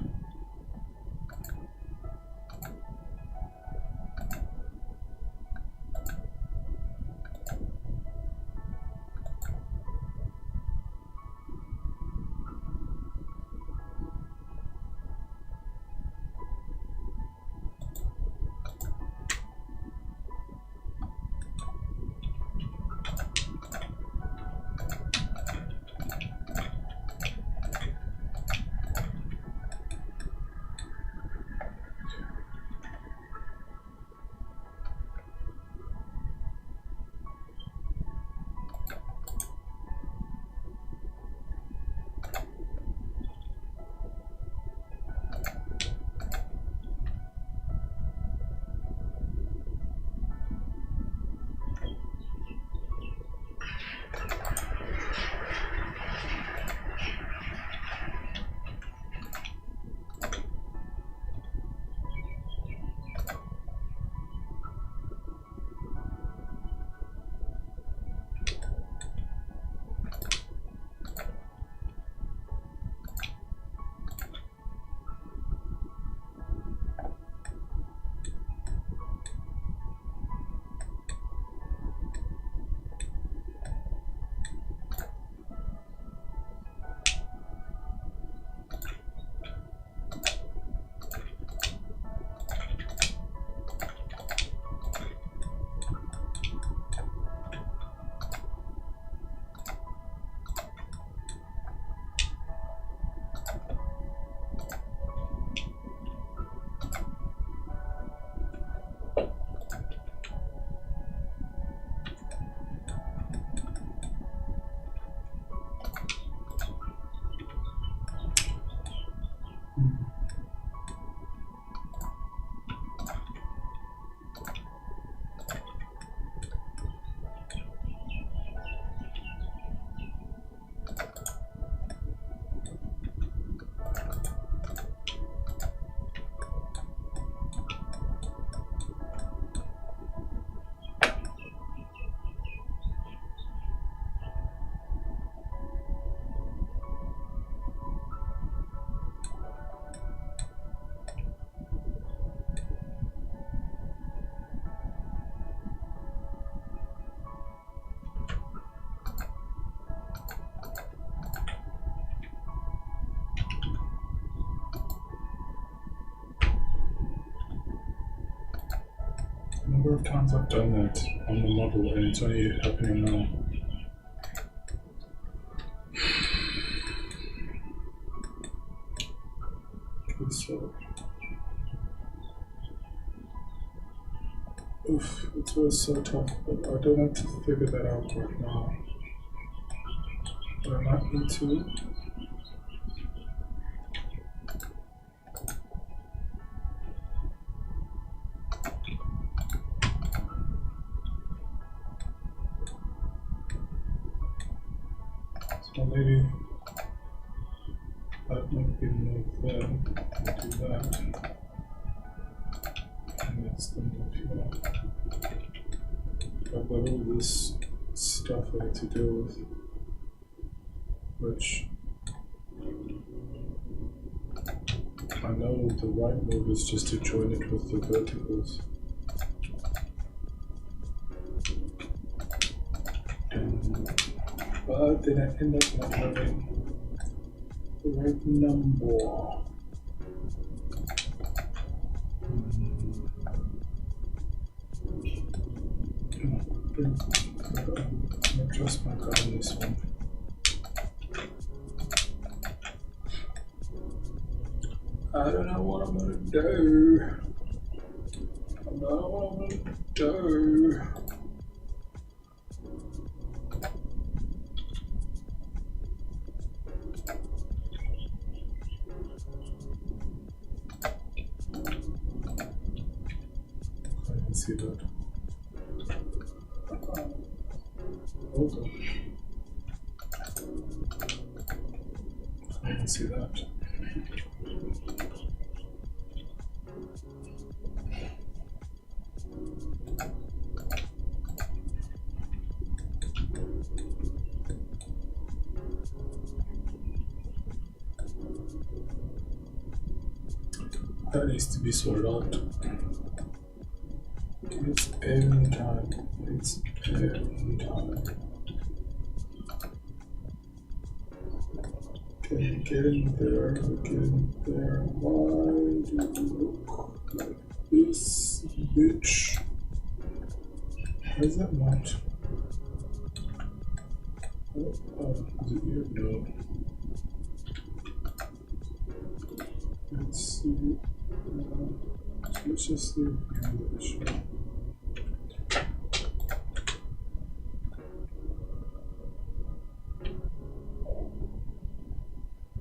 number of times I've done that on the model and it's only happening now. Okay, so oof, it was so tough, but I don't have to figure that out right now. But I might need to. So maybe that might be move there. Do that. And that's the move here. I've got all this stuff I need to deal with, which I know the right move is just to join it with the verticals. But then I end up not having the right number. I'm gonna trust my gut on this one. I don't know what I'm gonna do. I don't know what I'm gonna do. I can see that. Hold on. I can see that. That needs to be sorted out. It's end time. It's end time. Okay, get in there, get in there. Why do you look like this, bitch? Why is that not? Oh, is it here? No. Let's see. Let's just see the issue.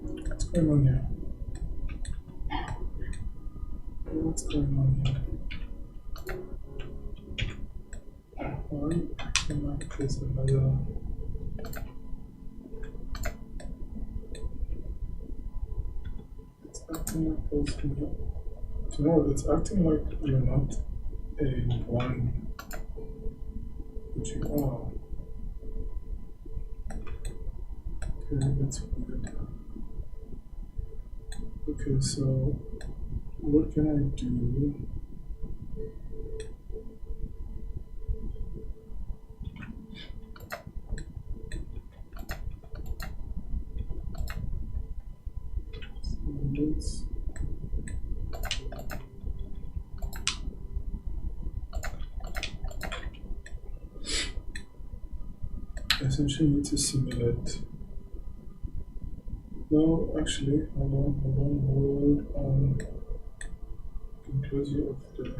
What's going on here? What's going on here? Why acting like there's another? It's acting like there's another. You know, it's acting like you're not a one, but you are. Okay, that's weird. Okay, so what can I do? So let's essentially need to simulate. No, actually, hold on. I can close you off there.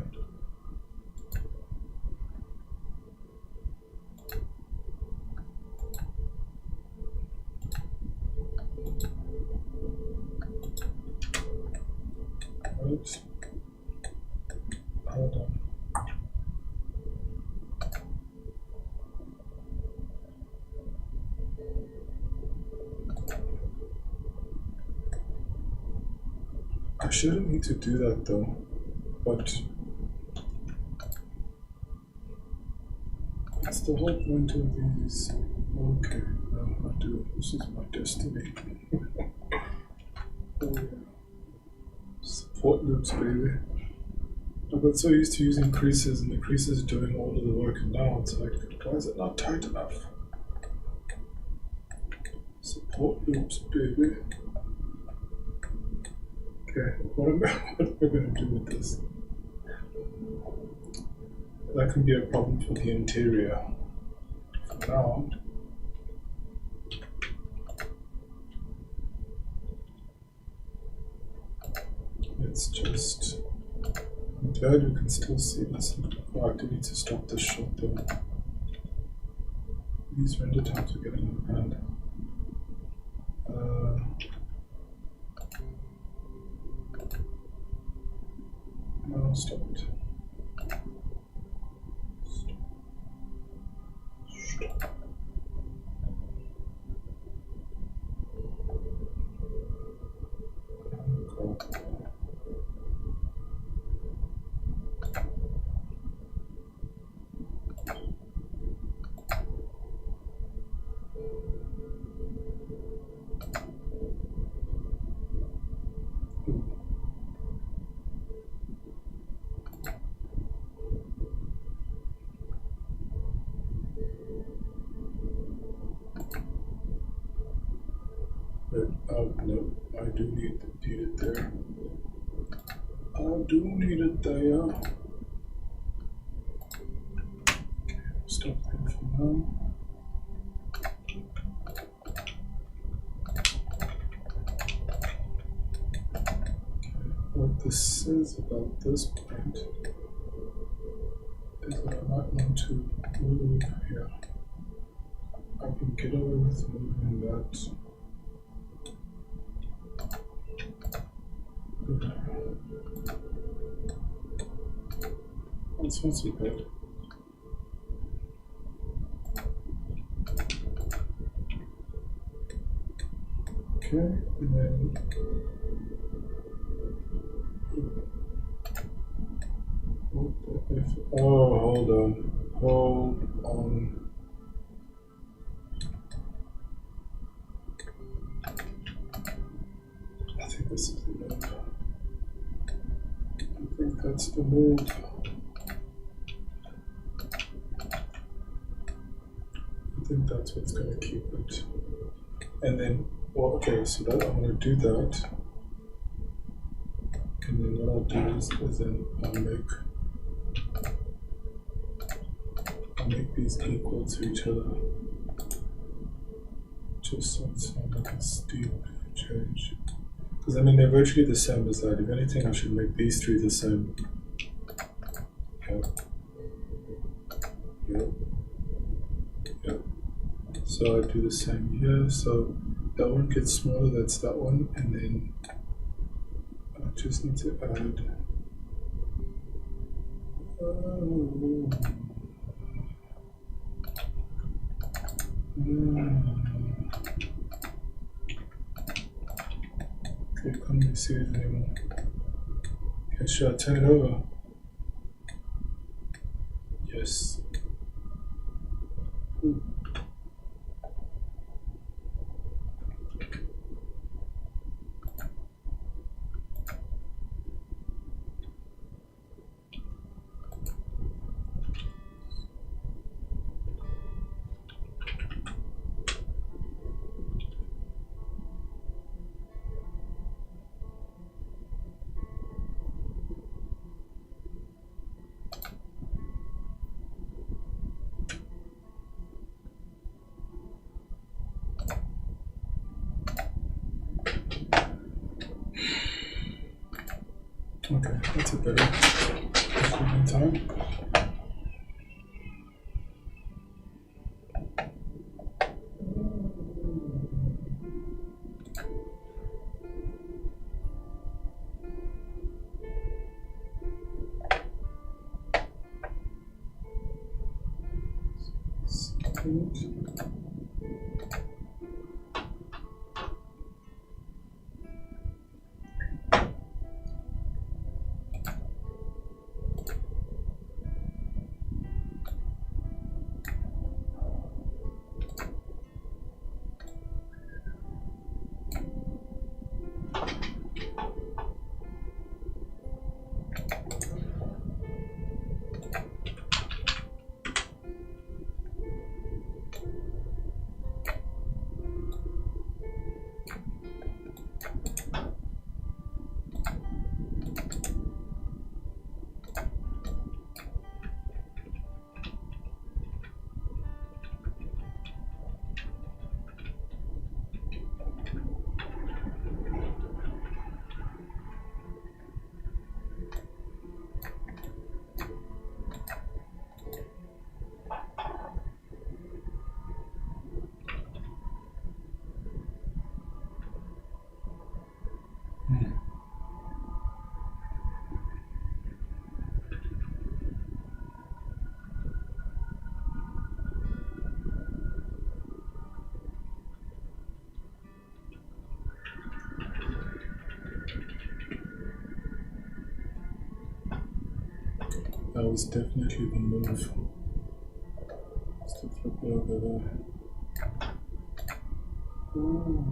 Right. Hold on. I shouldn't need to do that though, but it's the whole point of these. Okay, no, I do. This is my destiny. Oh yeah. Support loops, baby. I got so used to using creases and the creases doing all of the work, and now it's like, why is it not tight enough? Support loops, baby. Okay, what am I going to do with this? that can be a problem for the interior. For now, let's just, I'm glad you can still see this. Oh, I do need to stop this shot though. These render times are getting out of hand. No, stop it. Stop. Oh no, I do need it there. I do need it there. Okay, stop there for now. What this says about this point is that I might want to move here. I can get away with moving that. That's not so bad. Okay, and then what the F? Oh, hold on. I think this is the move. I think that's the move. I think that's what's going to keep it. And then, well, okay, so that I'm going to do that. And then what I'll do is then I'll make these equal to each other. Just so it's not like a steep change. Because I mean, they're virtually the same as that. If anything, I should make these three the same. Yep. Yep. Yep. So I do the same here. So that one gets smaller, that's that one. And then I just need to add. Okay, can't really see it anymore. Okay, should I turn it over? Yes. Ooh. Okay, that's a better equipment time. That was definitely the move. Just to flip it over there. Ooh.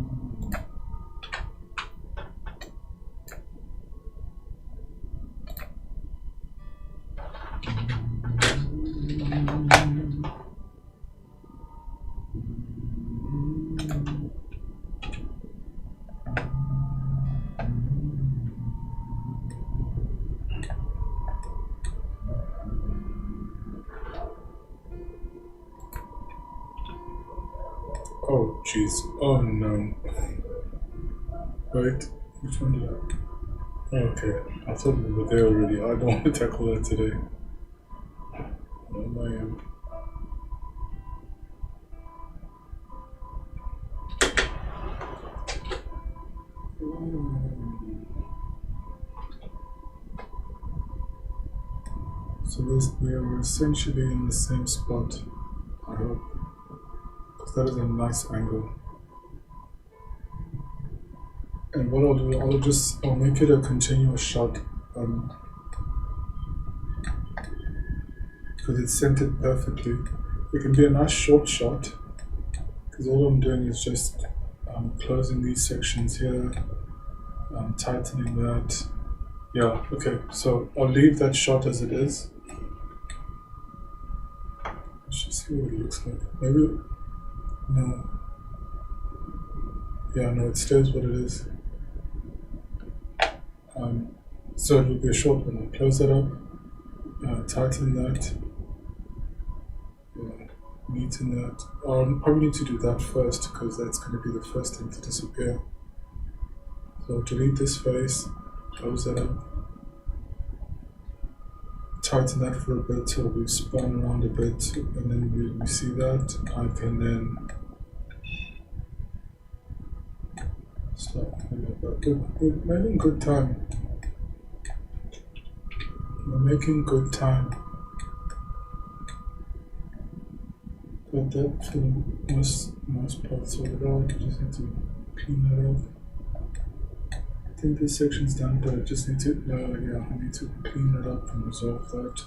Oh jeez, oh no. Wait, which one did I? Okay, I thought we were there already. I don't want to tackle that today. No, I am. So we're essentially in the same spot, I hope. Because that is a nice angle. And what I'll do, I'll make it a continuous shot. Because it's centered perfectly. It can be a nice short shot. Because all I'm doing is just closing these sections here, tightening that. Yeah, okay, so I'll leave that shot as it is. Let's just see what it looks like. Maybe, no. Yeah, no, it stays what it is. So it will be a short one. I'll close that up, tighten that, neaten that. I'll probably need to do that first because that's going to be the first thing to disappear. So delete this face, close that up, tighten that for a bit till we spun around a bit, and then we see that. I can then start. We're making good time. We're making good time. Got that for the most part sorted out. I just need to clean that up. I think this section's done, but I just need to, I need to clean that up and resolve that.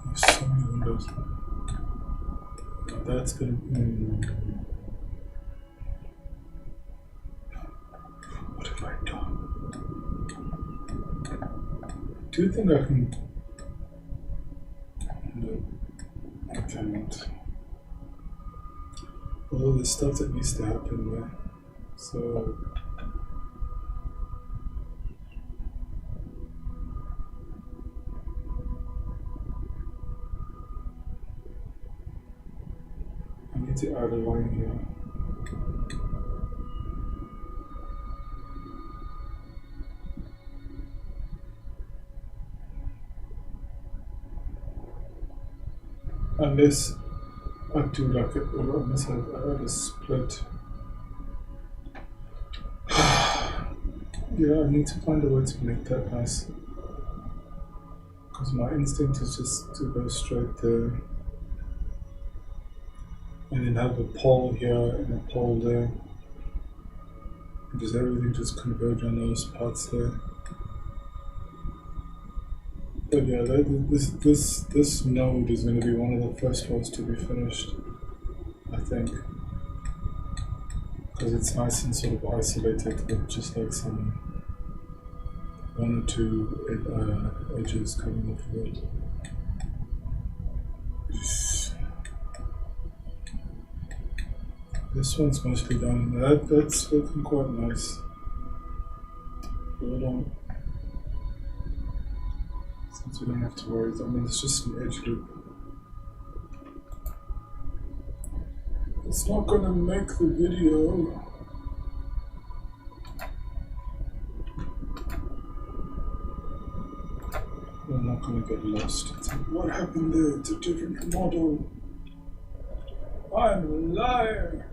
There's so many windows. That's gonna be. What have I done? Do you think I can? No, I cannot. Although there's stuff that needs to happen there. So. I need to add a line here. Unless I do like it, or unless I add a split. Yeah, I need to find a way to make that nice. Because my instinct is just to go straight there. And then have a pole here and a pole there. And just everything just converge on those parts there. But yeah, this node is going to be one of the first ones to be finished, I think. Because it's nice and sort of isolated with just like some one or two edges coming off of it. This one's mostly done. That's looking quite nice. Hold on. Since we don't have to worry, I mean it's just an edge loop. It's not gonna make the video. We're not gonna get lost. It's like, what happened there? It's a different model. I'm a liar.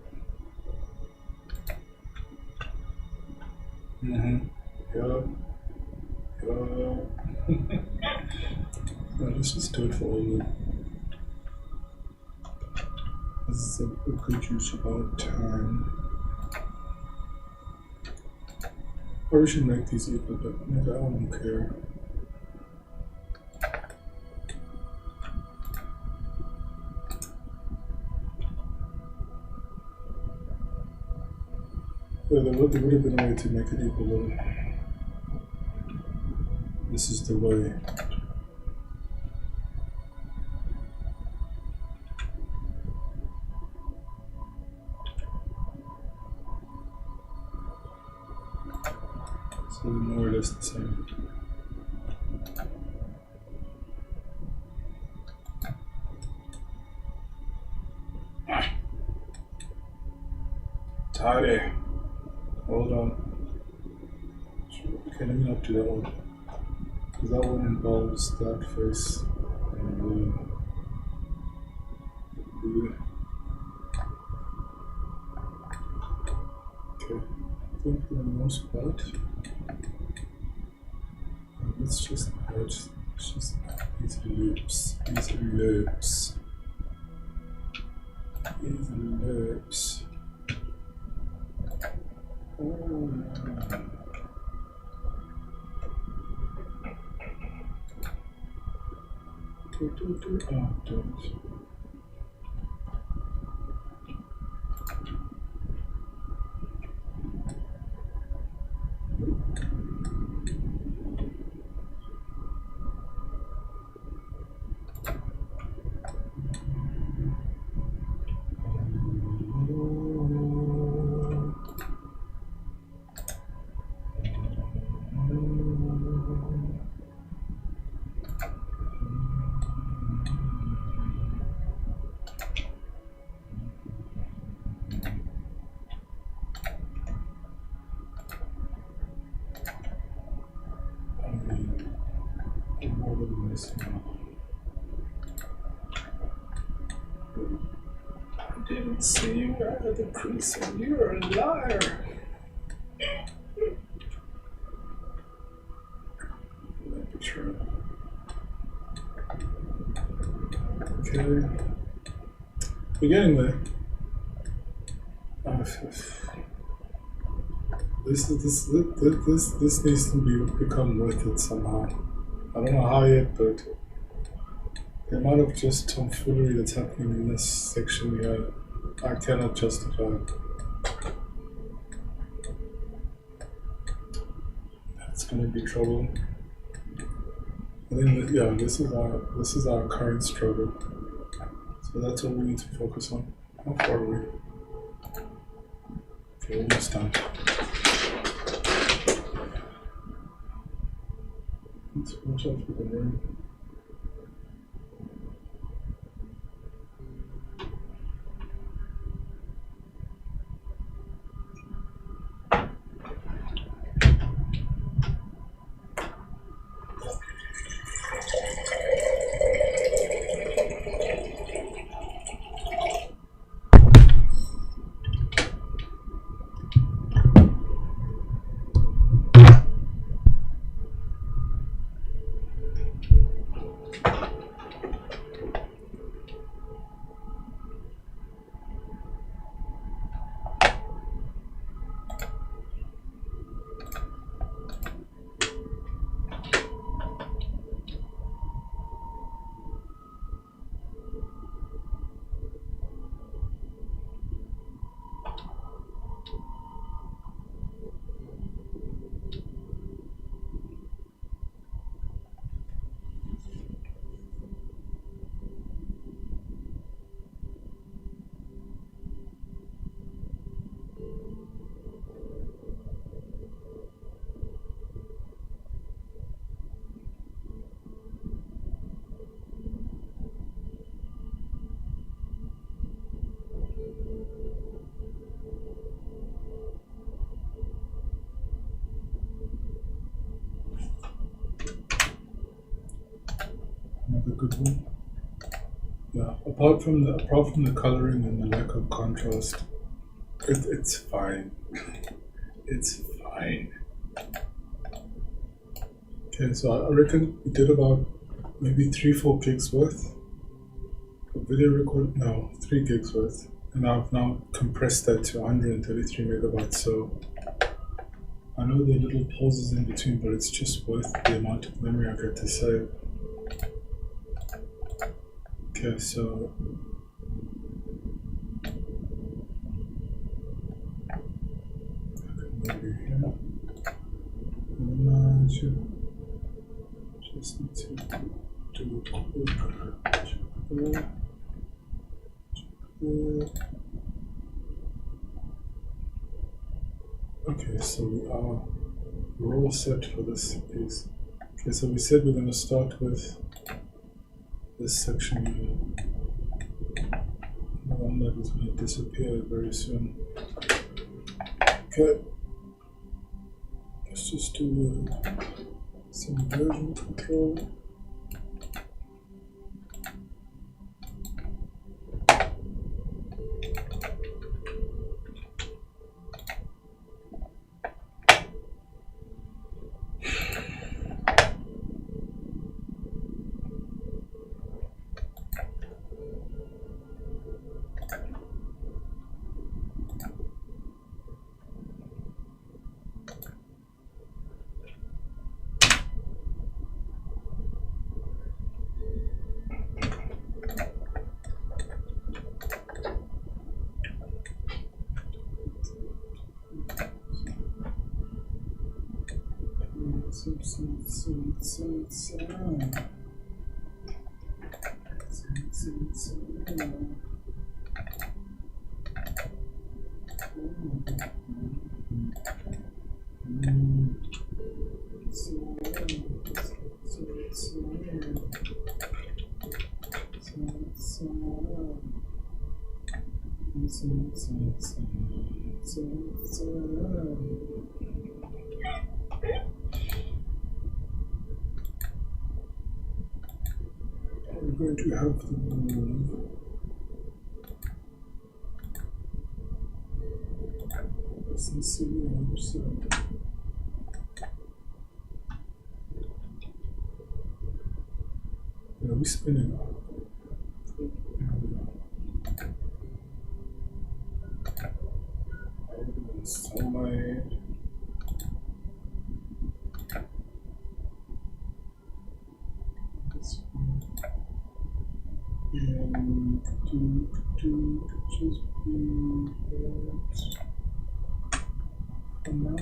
Yeah. Let's just do it for all of them. This is a good use of our time. Or we should make these equal, but maybe I don't care. Well, there would have been a way to make it equal though. This is the way. So more or less the same. Tidy. Hold on. Okay, let me not do that one. Because that one involves that face. And okay, I think for the most part, let's just add these loops. These loops. These loops. Don't. I didn't see you at the precinct. You're a liar. That'd be true. Okay. We're getting there. This needs to become worth it somehow. I don't know how yet, but the amount of just tomfoolery that's happening in this section here, I cannot justify. That's going to be trouble. And then, yeah, this is our current struggle. So that's what we need to focus on. How far are we? Okay, almost done. Let's watch out for the rain. Another good one. Yeah, apart from the coloring and the lack of contrast, it's fine. It's fine. Okay, so I reckon we did about maybe 3-4 gigs worth for video record. No, 3 gigs worth, and I've now compressed that to 133 megabytes. So I know there are little pauses in between, but it's just worth the amount of memory I get to save. Okay, so maybe here. Just need to do a quick check there. Okay, so we're all set for this piece. Okay, so we said we're going to start with this section here, the one that is going to disappear very soon. Okay, let's just do some version control. We're going to have the move. Let's see are we spinning? So my and just be that for now.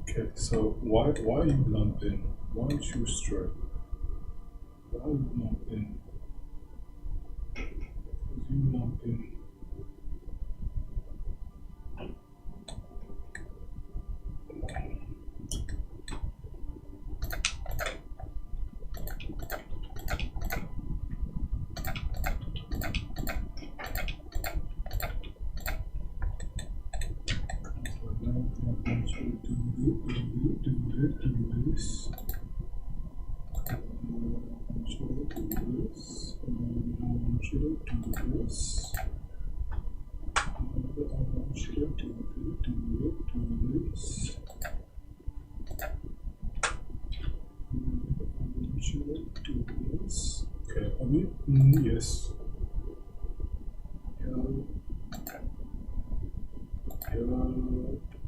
Okay, so why you lumping? Why don't you strike? Why you lumping? Because you lumping. Okay, I mean, yes.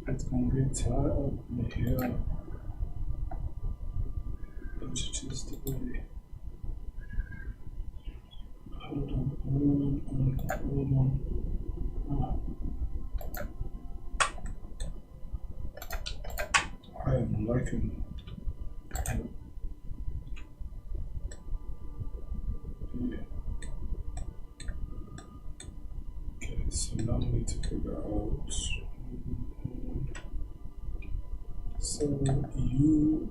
It's going to be tied up in here. But it is the way. Hold on. I am liking it. Okay, so now we need to figure out. So you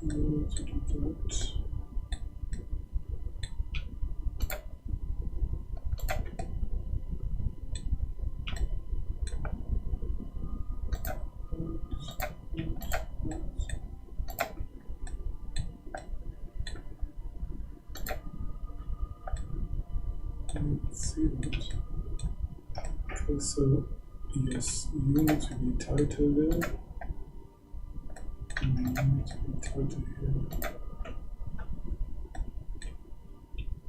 need to do that. Let's see that. Okay, so Yes, you need to be tighter there. And you need to be tighter here.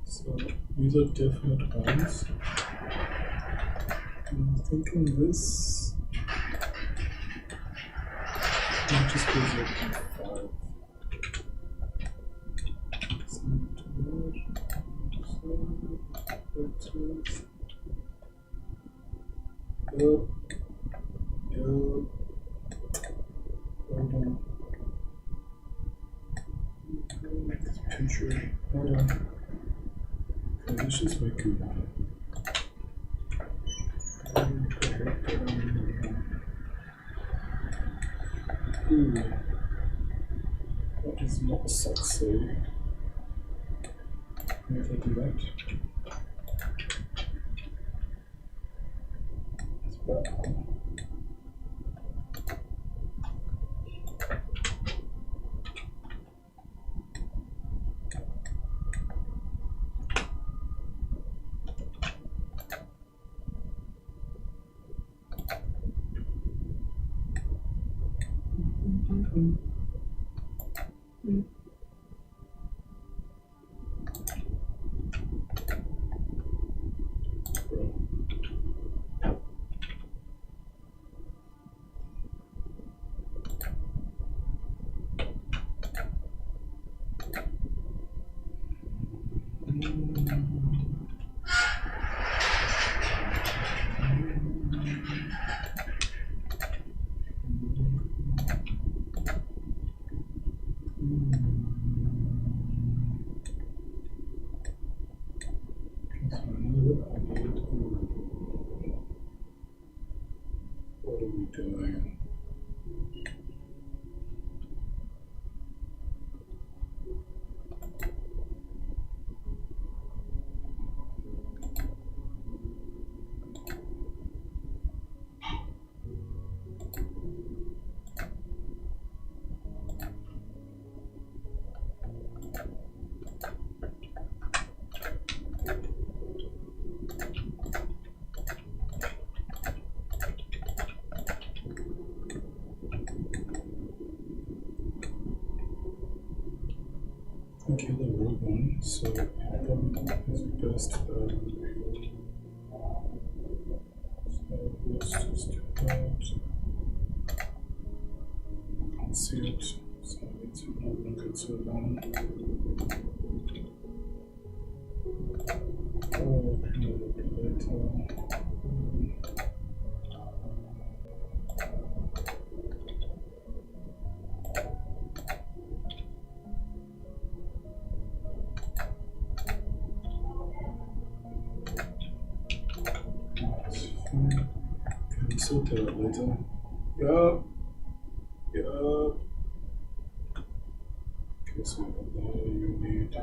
So these are definite ones. I'm thinking this might just be 0.5. Similar to that. So that's it. Yup. Hold on. Picture. Hold on. Okay, let's just make it one. Ooh, that is not sexy. If I do that, it's better. What are we doing? Okay, the road one, so it's best so let's just do that. Can't see it, so I need to not look it so long. Oh, can I look at later? Can we sort that out later? Yup. Yup. Okay, so you need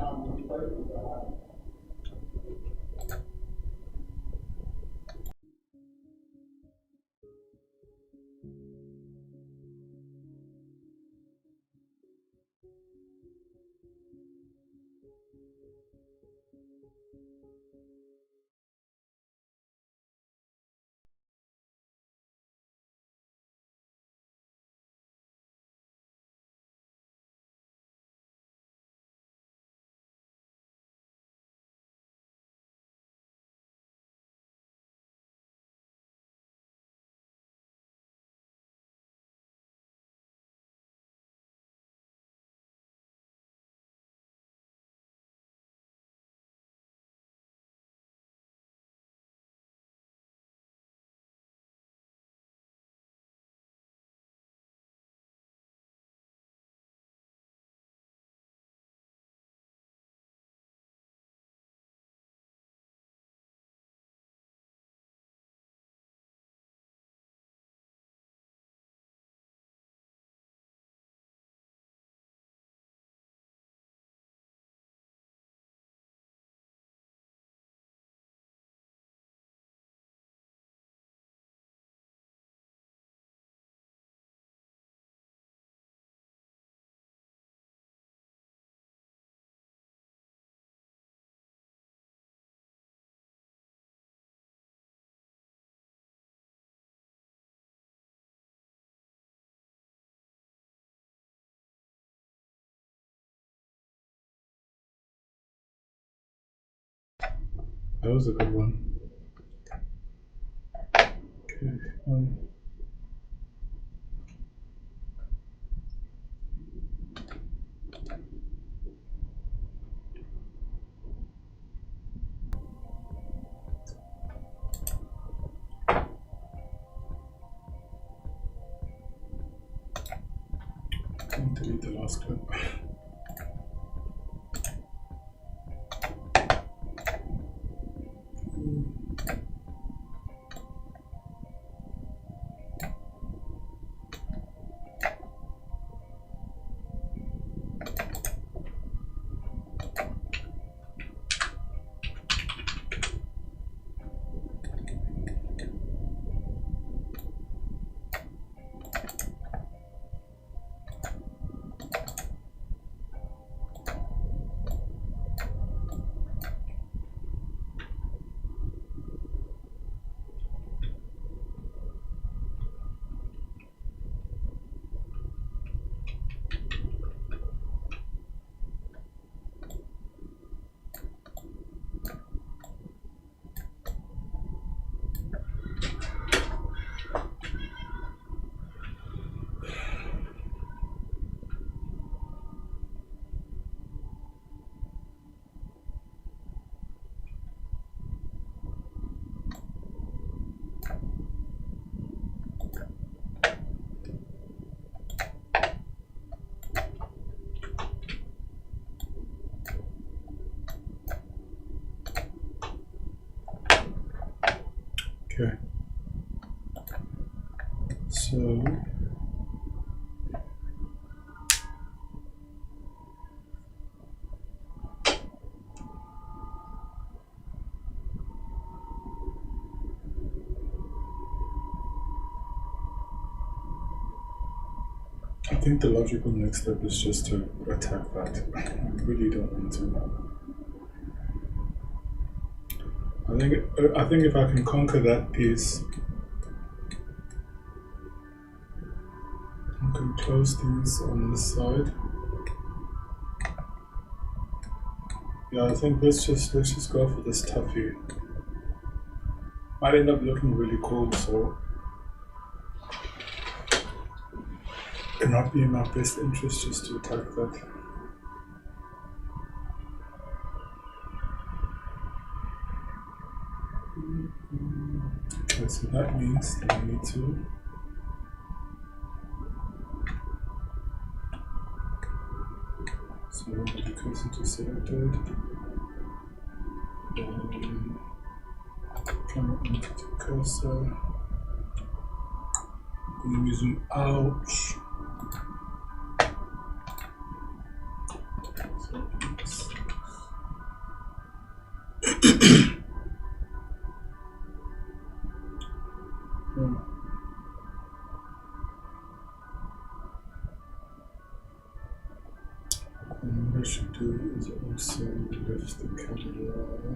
That was a good one. Okay. I'll delete the last clip. Okay. So I think the logical next step is just to attack that. I really don't want to. I think if I can conquer that piece, I can close these on this side. Yeah, I think let's just go for this toughie. Might end up looking really cool, so it might be in my best interest just to attack that. Okay, so that means that I need to the cursor to selected. Camera entity cursor. I'm using ouch. What I should do is also lift the camera.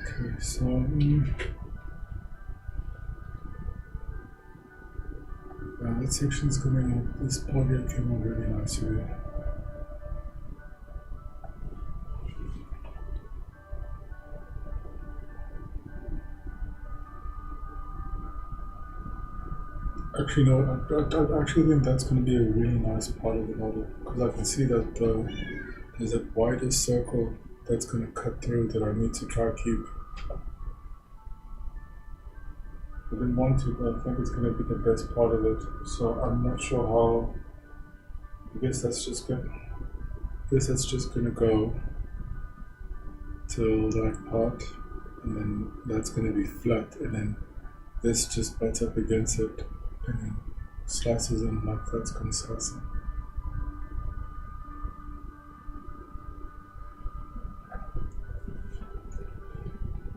Okay, so that section's coming up. This audio came out really nicely. Actually, no, I actually think that's going to be a really nice part of the model, because I can see that there's a wider circle that's going to cut through that I need to try to keep. I didn't want to, but I think it's going to be the best part of it. So I'm not sure how. I guess that's just going. to go till that part, and then that's going to be flat, and then this just butts up against it, and then slices in like that's going to slice in.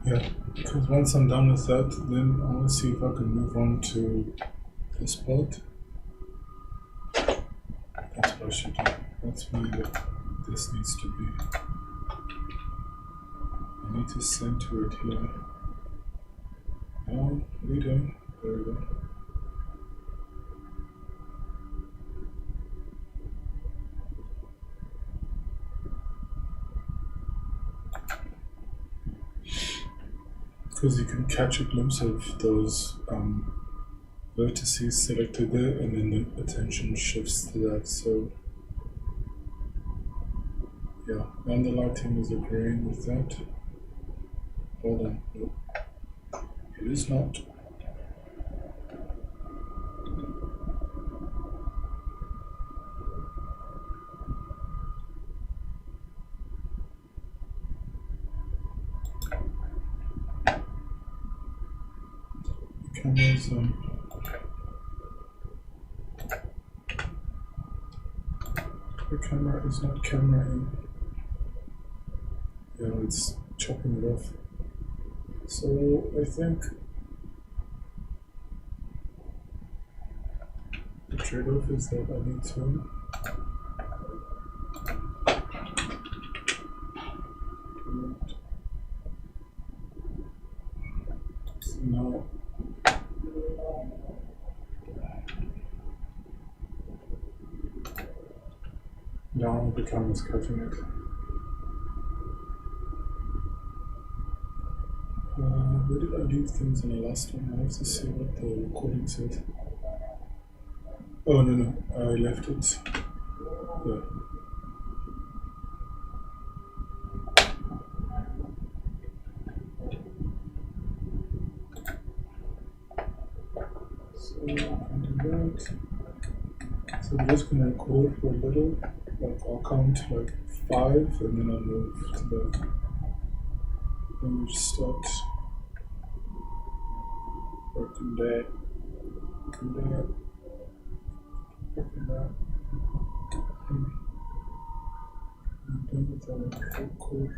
Yeah, because once I'm done with that, then I want to see if I can move on to this part. That's what I should do. That's really the this needs to be. I need to center it here. Oh, leading. There we go. Because you can catch a glimpse of those vertices selected there, and then the attention shifts to that. So yeah, and the lighting is agreeing with that. Hold on, nope. It is not. The camera's the camera is not cameraing. Yeah, it's chopping it off. So I think the trade-off is that I need to so now the camera's cutting it. Where did I leave things in the last one? I have to see what the recording said. Oh no, I left it. Yeah. So I can do that. So I'm just gonna record for a little. Like I'll count like 5 and then I'll move to the image start. Working there. Working there. Working there. I'm done with our record.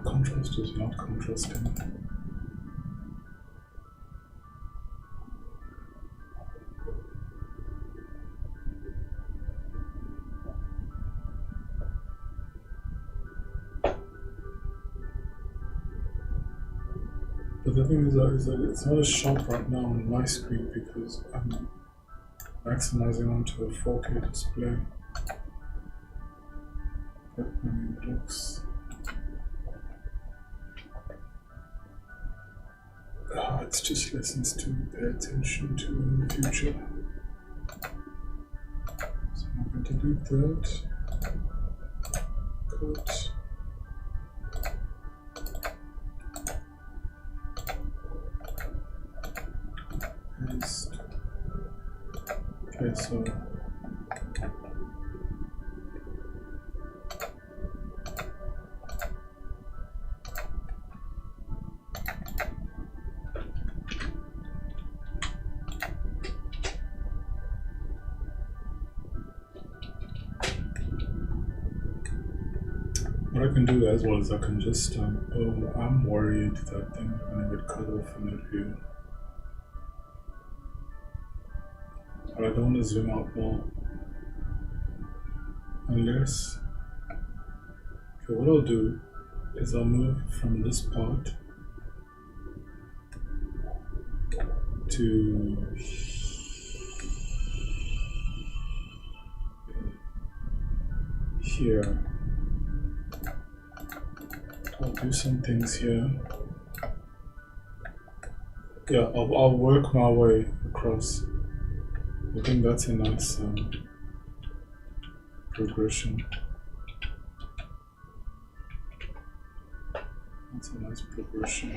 Contrast is not contrasting. But the thing is that it's not as sharp right now on my screen because I'm maximizing onto a 4K display. But I mean, it looks. It's just lessons to pay attention to in the future. So I'm going to delete that. Cut. Paste. Okay, so. What I can do as well is I can just, I'm worried that things are going to get cut off in that view. But I don't want to zoom out more. Unless, okay, what I'll do is I'll move from this part to here. I'll do some things here. Yeah, I'll work my way across. I think that's a nice progression. That's a nice progression.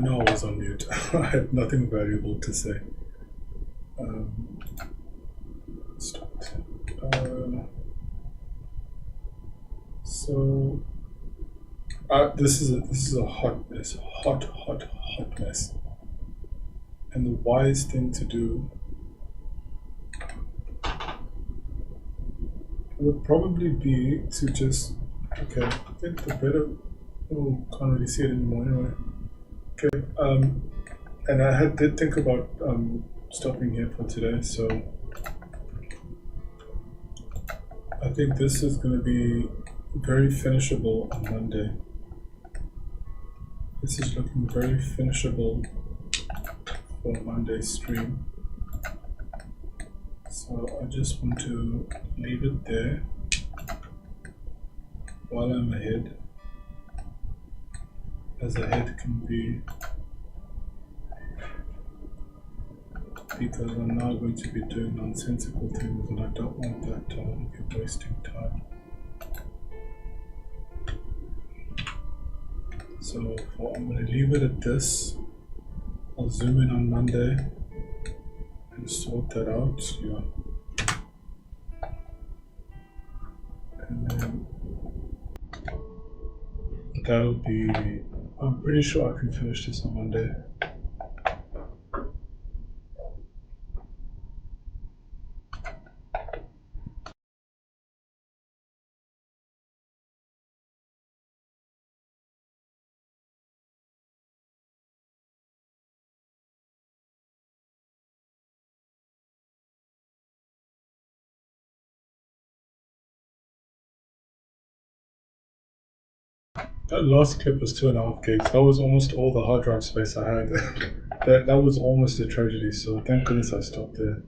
know I was on mute. I had nothing valuable to say. Start. So this is a hot mess, hot mess. And the wise thing to do would probably be to just, okay, I think the better, oh, can't really see it anymore anyway. Okay, and I did think about stopping here for today, so I think this is going to be very finishable on Monday. This is looking very finishable for Monday's stream. So I just want to leave it there while I'm ahead, as ahead can be, because I'm now going to be doing nonsensical things and I don't want that to be wasting time. So I'm going to leave it at this. I'll zoom in on Monday and sort that out. Yeah. And then that'll be, I'm pretty sure I can finish this on Monday. That last clip was 2.5 gigs. That was almost all the hard drive space I had. that was almost a tragedy, so thank goodness I stopped there.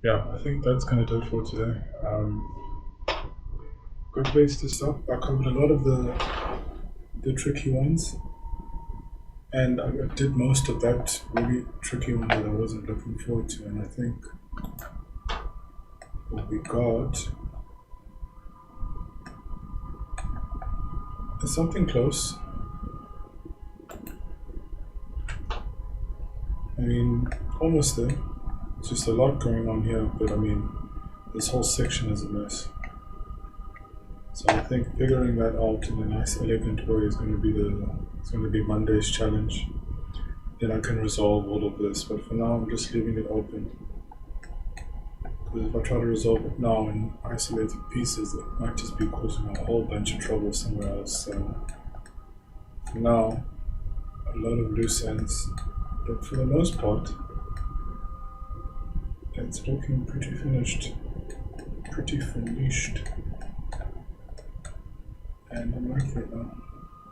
Yeah, I think that's going to do it for today. Good place to stop. I covered a lot of the tricky ones, and I did most of that really tricky one that I wasn't looking forward to, and I think what we got is something close. I mean, almost there. It's just a lot going on here, but I mean, this whole section is a mess. So I think figuring that out in a nice, elegant way is going to be Monday's challenge. Then I can resolve all of this, but for now I'm just leaving it open. Because if I try to resolve it now in isolated pieces, it might just be causing a whole bunch of trouble somewhere else. So for now, a lot of loose ends, but for the most part, it's looking pretty finished. And I'm liking it now.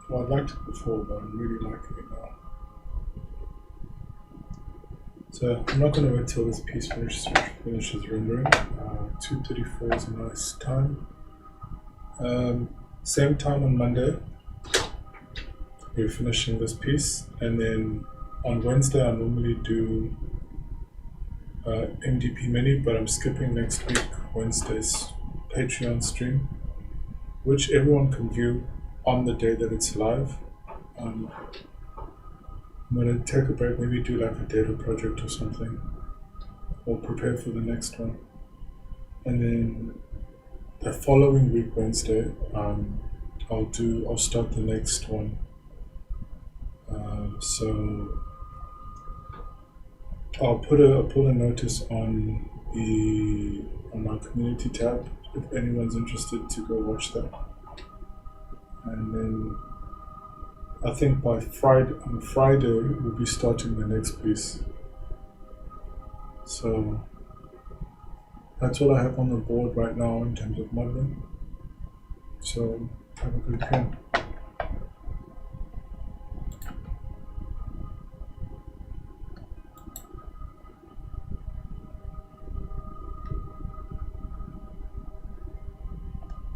Well, I liked it before, but I'm really liking it now. So I'm not going to wait till this piece finishes rendering. 2:34 is a nice time. Same time on Monday, we're finishing this piece, and then on Wednesday I normally do MDP Mini, but I'm skipping next week Wednesday's Patreon stream, which everyone can view on the day that it's live. I'm gonna take a break, maybe do like a data project or something, or prepare for the next one. And then the following week, Wednesday, I'll start the next one. So I'll pull a notice on my community tab if anyone's interested to go watch that. And then I think on Friday we'll be starting the next piece. So that's what I have on the board right now in terms of modeling. So have a good time.